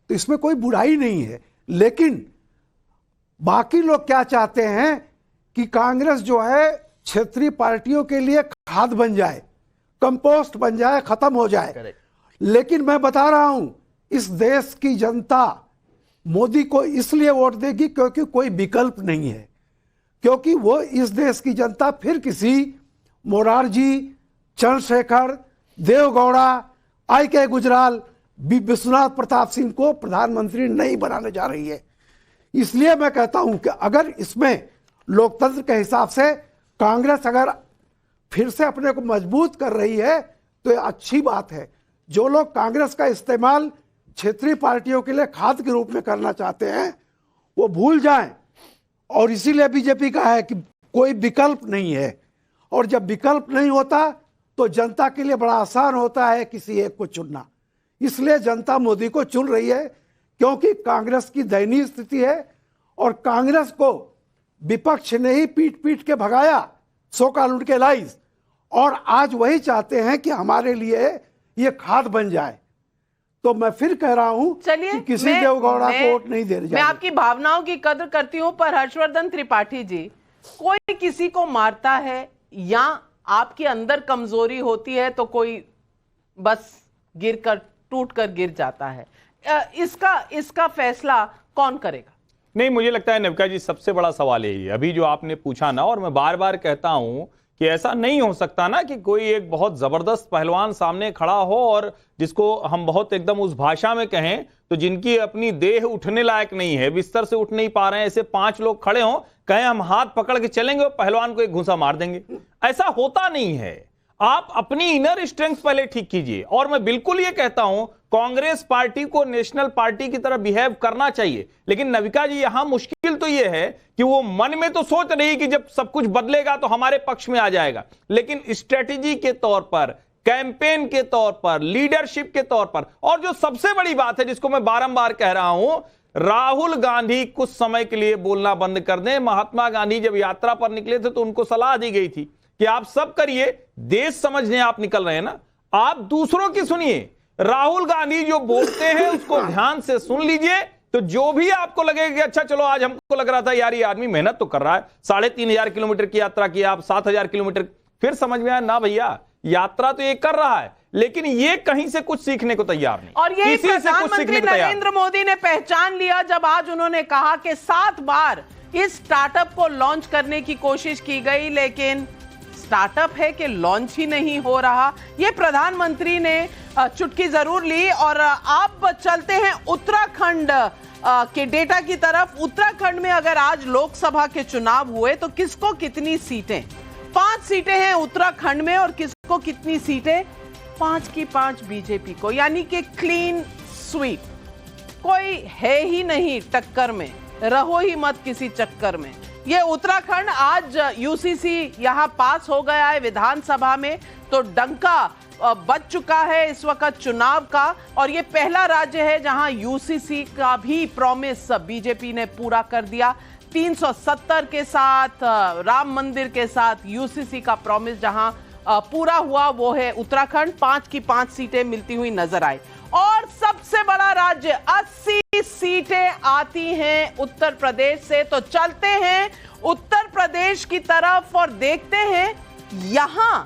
तो इसमें कोई बुराई नहीं है। लेकिन बाकी लोग क्या चाहते हैं कि कांग्रेस जो है क्षेत्रीय पार्टियों के लिए खाद बन जाए, कंपोस्ट बन जाए, खत्म हो जाए। लेकिन मैं बता रहा हूं, इस देश की जनता मोदी को इसलिए वोट देगी क्योंकि कोई विकल्प नहीं है। क्योंकि वो इस देश की जनता फिर किसी मोरारजी, चंद्रशेखर, देवगौड़ा, I.K. गुजराल, विश्वनाथ प्रताप सिंह को प्रधानमंत्री नहीं बनाने जा रही है। इसलिए मैं कहता हूं कि अगर इसमें लोकतंत्र के हिसाब से कांग्रेस अगर फिर से अपने को मजबूत कर रही है तो ये अच्छी बात है। जो लोग कांग्रेस का इस्तेमाल क्षेत्रीय पार्टियों के लिए खाद के रूप में करना चाहते हैं, वो भूल जाएं। और इसीलिए बीजेपी का है कि कोई विकल्प नहीं है, और जब विकल्प नहीं होता तो जनता के लिए बड़ा आसान होता है किसी एक को चुनना। इसलिए जनता मोदी को चुन रही है, क्योंकि कांग्रेस की दयनीय स्थिति है और कांग्रेस को विपक्ष ने ही पीट पीट के भगाया, सो कॉल्ड उनके लाइज, और आज वही चाहते हैं कि हमारे लिए ये खाद बन जाए। तो मैं फिर कह रहा हूं कि किसी देवगौड़ा को वोट नहीं देने जा रही। मैं आपकी भावनाओं की कदर करती हूं, पर हर्षवर्धन त्रिपाठी जी, कोई किसी को मारता है या आपके अंदर कमजोरी होती है तो कोई बस गिरकर, टूट कर गिर जाता है। इसका फैसला कौन करेगा? नहीं, मुझे लगता है नविका जी, सबसे बड़ा सवाल यही है अभी जो आपने पूछा ना, और मैं बार बार कहता हूं कि ऐसा नहीं हो सकता ना कि कोई एक बहुत जबरदस्त पहलवान सामने खड़ा हो और जिसको हम बहुत एकदम उस भाषा में कहें तो जिनकी अपनी देह उठने लायक नहीं है, बिस्तर से उठ नहीं पा रहे हैं, ऐसे 5 लोग खड़े हों, कहें हम हाथ पकड़ के चलेंगे और पहलवान को एक घूंसा मार देंगे। ऐसा होता नहीं है। आप अपनी इनर स्ट्रेंथ पहले ठीक कीजिए। और मैं बिल्कुल ये कहता हूं, कांग्रेस पार्टी को नेशनल पार्टी की तरह बिहेव करना चाहिए। लेकिन नविका जी, यहां मुश्किल तो यह है कि वो मन में तो सोच रही कि जब सब कुछ बदलेगा तो हमारे पक्ष में आ जाएगा, लेकिन स्ट्रेटेजी के तौर पर, कैंपेन के तौर पर, लीडरशिप के तौर पर, और जो सबसे बड़ी बात है जिसको मैं बारंबार कह रहा हूं, राहुल गांधी कुछ समय के लिए बोलना बंद कर दें। महात्मा गांधी जब यात्रा पर निकले थे तो उनको सलाह दी गई थी कि आप सब करिए, देश समझने आप निकल रहे हैं ना, आप दूसरों की सुनिए। राहुल गांधी जो बोलते हैं उसको ध्यान से सुन लीजिए, तो जो भी आपको लगेगा कि अच्छा चलो आज हमको लग रहा था यार ये आदमी मेहनत तो कर रहा है, 3500 किलोमीटर की यात्रा की, आप 7000 किलोमीटर, फिर समझ में आया ना भैया यात्रा तो ये कर रहा है लेकिन ये कहीं से कुछ सीखने को तैयार नहीं। और ये प्रधानमंत्री नरेंद्र मोदी ने पहचान लिया जब आज उन्होंने कहा कि 7 बार इस स्टार्टअप को लॉन्च करने की कोशिश की गई लेकिन स्टार्टअप है कि लॉन्च ही नहीं हो रहा। ये प्रधानमंत्री ने चुटकी जरूर ली। और आप चलते हैं उत्तराखंड के डेटा की तरफ। उत्तराखंड में अगर आज लोकसभा के चुनाव हुए तो किसको कितनी सीटें? 5 सीटें हैं उत्तराखंड में और किसको कितनी सीटें? 5 की 5 बीजेपी को, यानी कि क्लीन स्वीप। कोई है ही नहीं टक्कर में, रहो ही मत किसी चक्कर में। ये उत्तराखंड आज यूसीसी यहां पास हो गया है विधानसभा में, तो डंका बज चुका है इस वक्त चुनाव का। और ये पहला राज्य है जहां यूसीसी का भी प्रॉमिस बीजेपी ने पूरा कर दिया। 370 के साथ, राम मंदिर के साथ यूसीसी का प्रॉमिस जहां पूरा हुआ वो है उत्तराखंड। 5 की 5 सीटें मिलती हुई नजर आई। और सबसे बड़ा राज्य 80 सीटें आती हैं उत्तर प्रदेश से। तो चलते हैं उत्तर प्रदेश की तरफ और देखते हैं यहां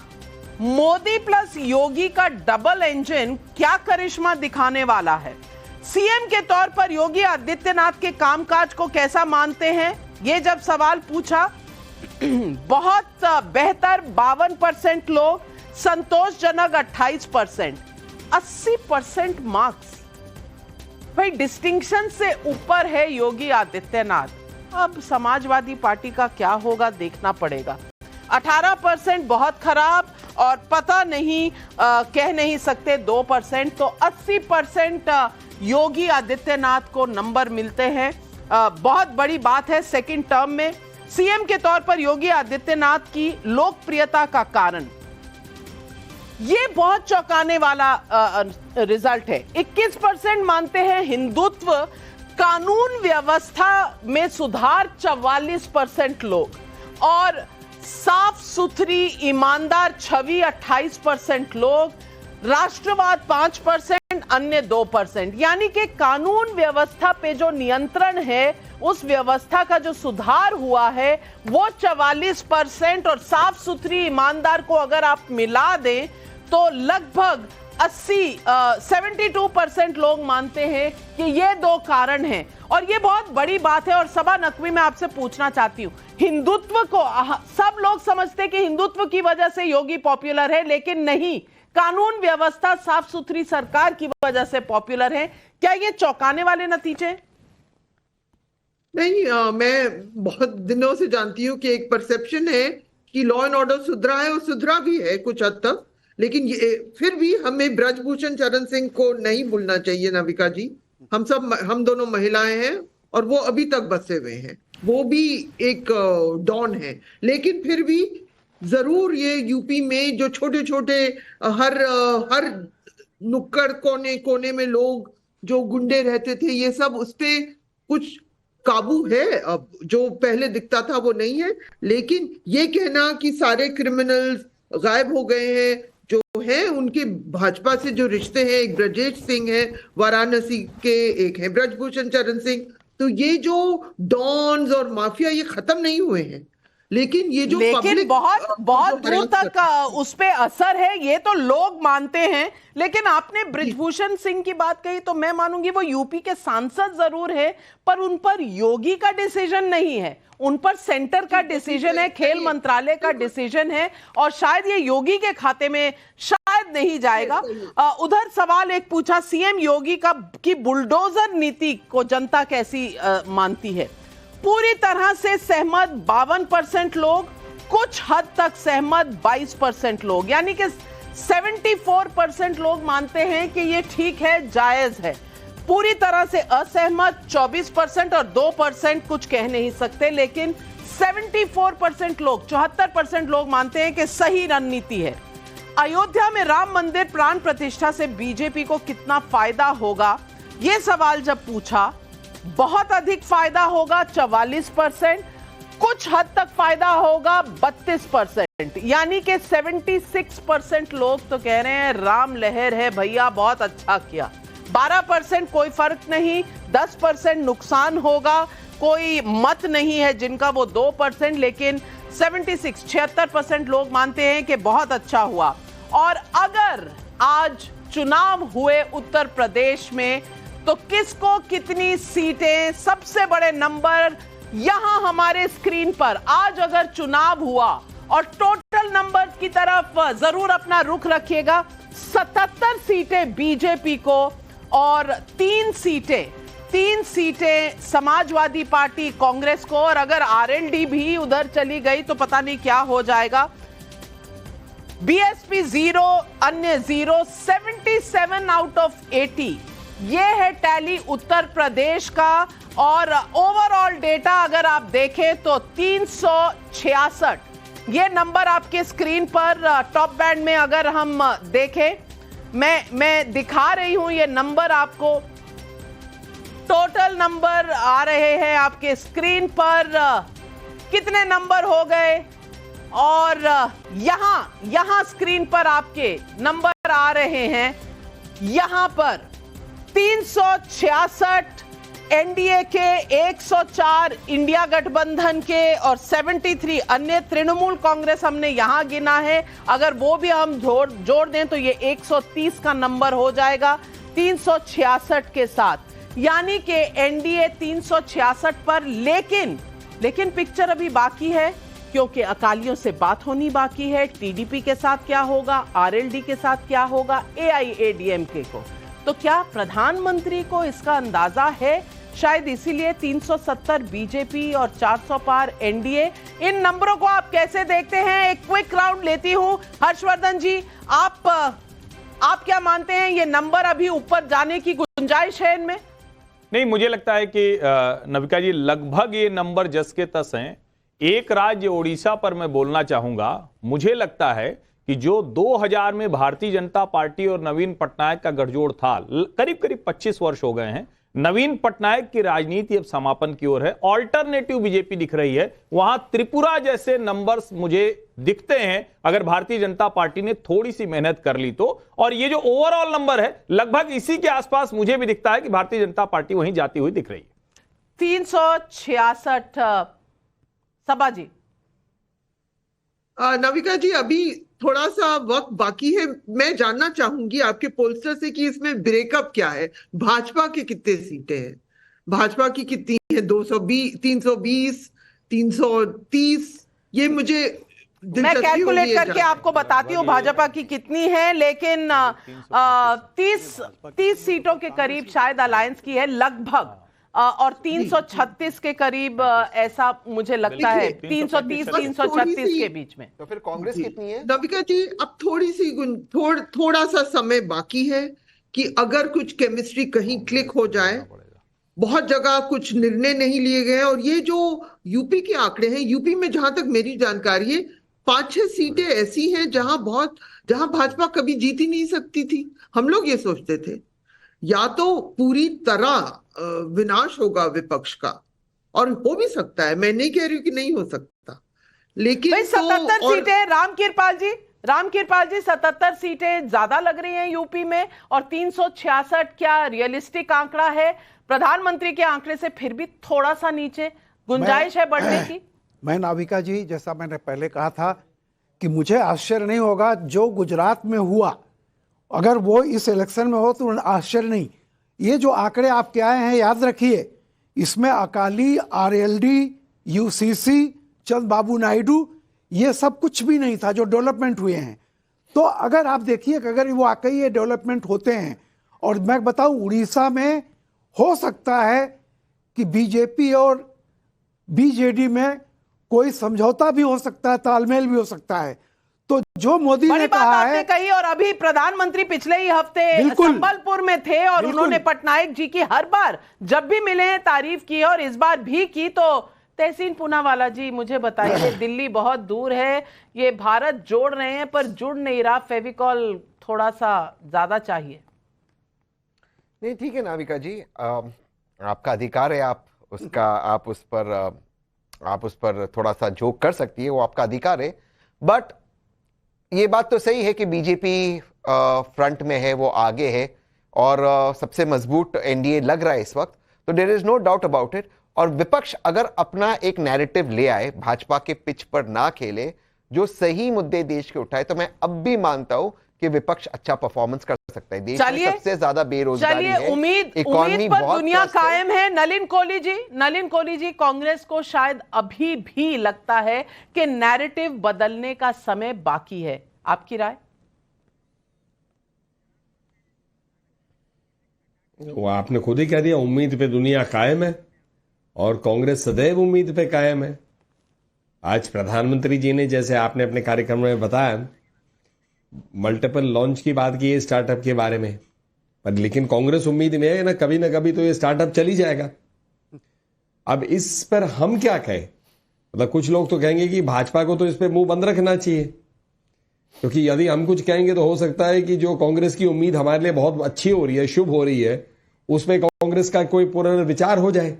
मोदी प्लस योगी का डबल इंजन क्या करिश्मा दिखाने वाला है। सीएम के तौर पर योगी आदित्यनाथ के कामकाज को कैसा मानते हैं, ये जब सवाल पूछा, बहुत बेहतर 52% लोग, संतोषजनक 28%, 80% मार्क्स। भाई डिस्टिंक्शन से ऊपर है योगी आदित्यनाथ। अब समाजवादी पार्टी का क्या होगा देखना पड़ेगा। 18% बहुत खराब और पता नहीं कह नहीं सकते 2%। तो 80% योगी आदित्यनाथ को नंबर मिलते हैं। बहुत बड़ी बात है सेकंड टर्म में सीएम के तौर पर योगी आदित्यनाथ की लोकप्रियता का कारण। ये बहुत चौंकाने वाला रिजल्ट है। 21% मानते हैं हिंदुत्व, कानून व्यवस्था में सुधार 44% लोग, और साफ सुथरी ईमानदार छवि 28% लोग, राष्ट्रवाद 5%, अन्य 2%। यानी कि कानून व्यवस्था पे जो नियंत्रण है, उस व्यवस्था का जो सुधार हुआ है वो 44%, और साफ सुथरी ईमानदार को अगर आप मिला दें तो लगभग 72% लोग मानते हैं कि ये 2 कारण हैं। और ये बहुत बड़ी बात है। और सबा नकवी मैं आपसे पूछना चाहती हूं, हिंदुत्व को सब लोग समझते हैं कि हिंदुत्व की वजह से योगी पॉपुलर है, लेकिन नहीं, कानून व्यवस्था साफ सुथरी सरकार की वजह से पॉपुलर है। क्या ये चौंकाने वाले नतीजे? नहीं, मैं बहुत दिनों से जानती हूँ कि एक परसेप्शन है कि लॉ एंड ऑर्डर सुधरा है, और सुधरा भी है कुछ हद तक, लेकिन ये फिर भी हमें ब्रजभूषण चरण सिंह को नहीं भूलना चाहिए। नाविका जी, हम दोनों महिलाएं हैं और वो अभी तक बसे हुए हैं, वो भी एक डॉन है। लेकिन फिर भी जरूर ये यूपी में जो छोटे छोटे हर नुक्कड़ कोने कोने में लोग जो गुंडे रहते थे, ये सब उस पे कुछ काबू है। अब जो पहले दिखता था वो नहीं है। लेकिन ये कहना कि सारे क्रिमिनल्स गायब हो गए हैं, जो हैं उनके भाजपा से जो रिश्ते हैं, एक ब्रजेश सिंह है वाराणसी के, एक है ब्रजभूषण चरण सिंह, तो ये जो डॉन्स और माफिया ये खत्म नहीं हुए हैं। लेकिन ये जो बहुत दूर तक उस पे असर है, ये तो लोग मानते हैं। लेकिन आपने ब्रिजभूषण सिंह की बात कही तो मैं मानूंगी वो यूपी के सांसद जरूर है, पर उन पर योगी का डिसीजन नहीं है, उन पर सेंटर का डिसीजन है, खेल मंत्रालय का डिसीजन है, और शायद ये योगी के खाते में शायद नहीं जाएगा। उधर सवाल एक पूछा, सीएम योगी की बुलडोजर नीति को जनता कैसी मानती है? पूरी तरह से सहमत 52% लोग, कुछ हद तक सहमत 22% लोग, यानी कि 74% लोग मानते हैं कि ये ठीक है, जायज है। पूरी तरह से असहमत 24% और 2% कुछ कह नहीं सकते। लेकिन 74% लोग, 74% लोग मानते हैं कि सही रणनीति है। अयोध्या में राम मंदिर प्राण प्रतिष्ठा से बीजेपी को कितना फायदा होगा, यह सवाल जब पूछा बहुत अधिक फायदा होगा 44%, कुछ हद तक फायदा होगा 32%, यानी कि 76% लोग तो कह रहे हैं राम लहर है भैया, बहुत अच्छा किया। 12% कोई फर्क नहीं, 10% नुकसान होगा, कोई मत नहीं है जिनका वो 2%, लेकिन 76% लोग मानते हैं कि बहुत अच्छा हुआ। और अगर आज चुनाव हुए उत्तर प्रदेश में तो किसको कितनी सीटें, सबसे बड़े नंबर यहां हमारे स्क्रीन पर। आज अगर चुनाव हुआ और टोटल नंबर की तरफ जरूर अपना रुख रखिएगा, 77 सीटें बीजेपी को और 3 सीटें समाजवादी पार्टी कांग्रेस को, और अगर आरएलडी भी उधर चली गई तो पता नहीं क्या हो जाएगा। बीएसपी 0, अन्य 0, 77 आउट ऑफ 80, ये है टैली उत्तर प्रदेश का। और ओवरऑल डेटा अगर आप देखें तो 366, ये नंबर आपके स्क्रीन पर टॉप बैंड में अगर हम देखें, मैं दिखा रही हूं ये नंबर आपको, टोटल नंबर आ रहे हैं आपके स्क्रीन पर, कितने नंबर हो गए। और यहां स्क्रीन पर आपके नंबर आ रहे हैं, यहां पर 366 एनडीए के, 104 इंडिया गठबंधन के और 73 अन्य तृणमूल कांग्रेस हमने यहां गिना है। अगर वो भी हम जोड़ दें तो ये 130 का नंबर हो जाएगा 366 के साथ, यानी कि एनडीए 366 पर। लेकिन पिक्चर अभी बाकी है, क्योंकि अकालियों से बात होनी बाकी है। टीडीपी के साथ क्या होगा, आरएलडी के साथ क्या होगा, एआईएडीएमके को। तो क्या प्रधानमंत्री को इसका अंदाजा है? शायद इसीलिए 370 बीजेपी और 400 पार एनडीए। इन नंबरों को आप कैसे देखते हैं? एक क्विक राउंड लेती हूं। हर्षवर्धन जी, आप क्या मानते हैं, ये नंबर अभी ऊपर जाने की गुंजाइश है इनमें? नहीं, मुझे लगता है कि नविका जी लगभग ये नंबर जस के तस हैं। एक राज्य ओडिशा पर मैं बोलना चाहूंगा। मुझे लगता है कि जो 2000 में भारतीय जनता पार्टी और नवीन पटनायक का गठजोड़ था, करीब 25 वर्ष हो गए हैं, नवीन पटनायक की राजनीति अब समापन की ओर है, ऑल्टरनेटिव बीजेपी दिख रही है। वहां त्रिपुरा जैसे नंबर्स मुझे दिखते हैं अगर भारतीय जनता पार्टी ने थोड़ी सी मेहनत कर ली तो। और ये जो ओवरऑल नंबर है लगभग इसी के आसपास मुझे भी दिखता है कि भारतीय जनता पार्टी वहीं जाती हुई दिख रही है। 366 सबा जी। नविका जी, अभी थोड़ा सा वक्त बाकी है। मैं जानना चाहूंगी आपके पोलस्टर से कि इसमें ब्रेकअप क्या है। भाजपा की कितने सीटें हैं, भाजपा की कितनी है? 220, 320, 330, ये मुझे मैं कैलकुलेट करके आपको बताती हूँ भाजपा की कितनी है, लेकिन 30 सीटों के करीब शायद अलायंस की है लगभग, और 336 के करीब ऐसा मुझे लगता है, 330 336 के बीच में। तो फिर कांग्रेस कितनी है? नविका जी, अब थोड़ा सा समय बाकी है कि अगर कुछ केमिस्ट्री कहीं क्लिक हो जाए। बहुत जगह कुछ निर्णय नहीं लिए गए, और ये जो यूपी के आंकड़े हैं, यूपी में जहां तक मेरी जानकारी है 5-6 सीटें ऐसी हैं जहां भाजपा कभी जीत ही नहीं सकती थी। हम लोग ये सोचते थे या तो पूरी तरह विनाश होगा विपक्ष का, और हो भी सकता है, मैं नहीं कह रही हूँ कि नहीं हो सकता, लेकिन 77 सीटें राम कृपाल जी 77 सीटें ज्यादा लग रही हैं यूपी में, और 366 क्या रियलिस्टिक आंकड़ा है? प्रधानमंत्री के आंकड़े से फिर भी थोड़ा सा नीचे गुंजाइश है बढ़ने की। मैं नाविका जी, जैसा मैंने पहले कहा था कि मुझे आश्चर्य नहीं होगा जो गुजरात में हुआ, अगर वो इस इलेक्शन में हो तो आश्चर्य नहीं। ये जो आंकड़े आपके आए हैं, याद रखिए, इसमें अकाली, आरएलडी, यूसीसी, चंद्रबाबू नायडू, ये सब कुछ भी नहीं था जो डेवलपमेंट हुए हैं। तो अगर आप देखिए कि अगर वो वाकई ये डेवलपमेंट होते हैं, और मैं बताऊं उड़ीसा में हो सकता है कि बीजेपी और बीजेडी में कोई समझौता भी हो सकता है, तालमेल भी हो सकता है। तो जो मोदी ने कहा है, कही, और अभी प्रधानमंत्री पिछले ही हफ्ते संबलपुर में थे और उन्होंने पटनायक जी की हर बार जब भी मिले हैं तारीफ की, और इस बार भी की। तो तहसीन पूनावाला जी, मुझे बताइए, दिल्ली बहुत दूर है, ये भारत जोड़ रहे हैं पर जुड़ नहीं रहा, फेविकॉल थोड़ा सा ज्यादा चाहिए। नहीं, ठीक है नाविका जी, आपका अधिकार है, आप उस पर थोड़ा सा जोक कर सकती है, वो आपका अधिकार है। बट ये बात तो सही है कि बीजेपी फ्रंट में है, वो आगे है और सबसे मजबूत एनडीए लग रहा है इस वक्त, तो there is no doubt about it. और विपक्ष अगर अपना एक नैरेटिव ले आए, भाजपा के पिच पर ना खेले, जो सही मुद्दे देश के उठाए, तो मैं अब भी मानता हूं कि विपक्ष अच्छा परफॉर्मेंस कर सकता है। देश में सबसे ज्यादा बेरोजगारी है, उम्मीद पर दुनिया कायम है। नलिन कोहली जी, कांग्रेस को शायद अभी भी लगता है कि नैरेटिव बदलने का समय बाकी है, आपकी राय? वो आपने खुद ही कह दिया, उम्मीद पे दुनिया कायम है और कांग्रेस सदैव उम्मीद पे कायम है। आज प्रधानमंत्री जी ने, जैसे आपने अपने कार्यक्रम में बताया, मल्टीपल लॉन्च की बात की है स्टार्टअप के बारे में, पर लेकिन कांग्रेस उम्मीद में है ना कभी तो ये स्टार्टअप चली जाएगा। अब इस पर हम क्या कहें? मतलब कुछ लोग तो कहेंगे कि भाजपा को तो इस पे मुंह बंद रखना चाहिए, क्योंकि यदि हम कुछ कहेंगे तो हो सकता है कि जो कांग्रेस की उम्मीद हमारे लिए बहुत अच्छी हो रही है, शुभ हो रही है, उसमें कांग्रेस का कोई पुनर्विचार हो जाए।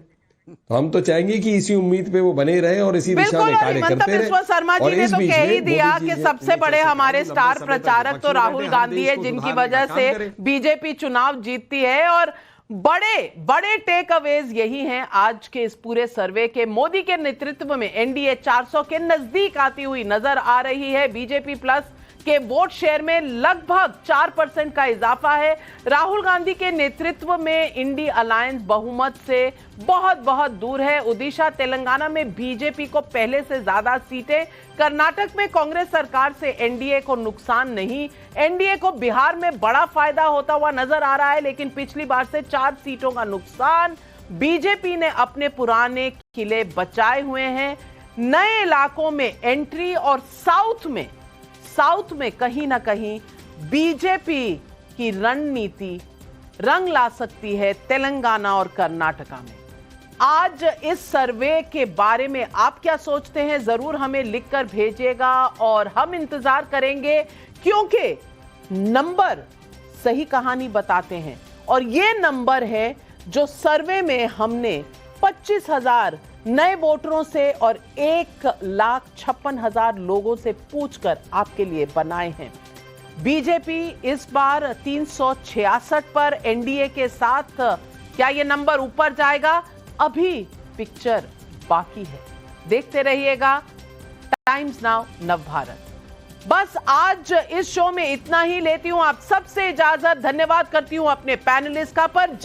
तो हम तो चाहेंगे कि इसी उम्मीद पे वो बने रहे और इसी दिशा में कार्य करते रहे। शर्मा जी ने तो कह ही दिया कि सबसे बड़े हमारे स्टार प्रचारक तो राहुल गांधी है, जिनकी वजह से बीजेपी चुनाव जीतती है। और बड़े टेक अवेज यही हैं आज के इस पूरे सर्वे के। मोदी के नेतृत्व में एनडीए 400 के नजदीक आती हुई नजर आ रही है। बीजेपी प्लस के वोट शेयर में लगभग 4% का इजाफा है। राहुल गांधी के नेतृत्व में इंडी अलायंस बहुमत से बहुत दूर है। ओडिशा तेलंगाना में बीजेपी को पहले से ज्यादा सीटें। कर्नाटक में कांग्रेस सरकार से एनडीए को नुकसान नहीं। एनडीए को बिहार में बड़ा फायदा होता हुआ नजर आ रहा है, लेकिन पिछली बार से 4 सीटों का नुकसान। बीजेपी ने अपने पुराने किले बचाए हुए हैं। नए इलाकों में एंट्री और साउथ में कहीं ना कहीं बीजेपी की रणनीति रंग ला सकती है तेलंगाना और कर्नाटका में। आज इस सर्वे के बारे में आप क्या सोचते हैं, जरूर हमें लिखकर भेजिएगा और हम इंतजार करेंगे, क्योंकि नंबर सही कहानी बताते हैं। और ये नंबर है जो सर्वे में हमने 25,000 नए वोटरों से और 1,56,000 लोगों से पूछकर आपके लिए बनाए हैं। बीजेपी इस बार 366 पर एनडीए के साथ। क्या ये नंबर ऊपर जाएगा? अभी पिक्चर बाकी है, देखते रहिएगा टाइम्स नाउ नवभारत। बस आज इस शो में इतना ही, लेती हूं आप सबसे इजाजत। धन्यवाद करती हूं अपने पैनलिस्ट का पर।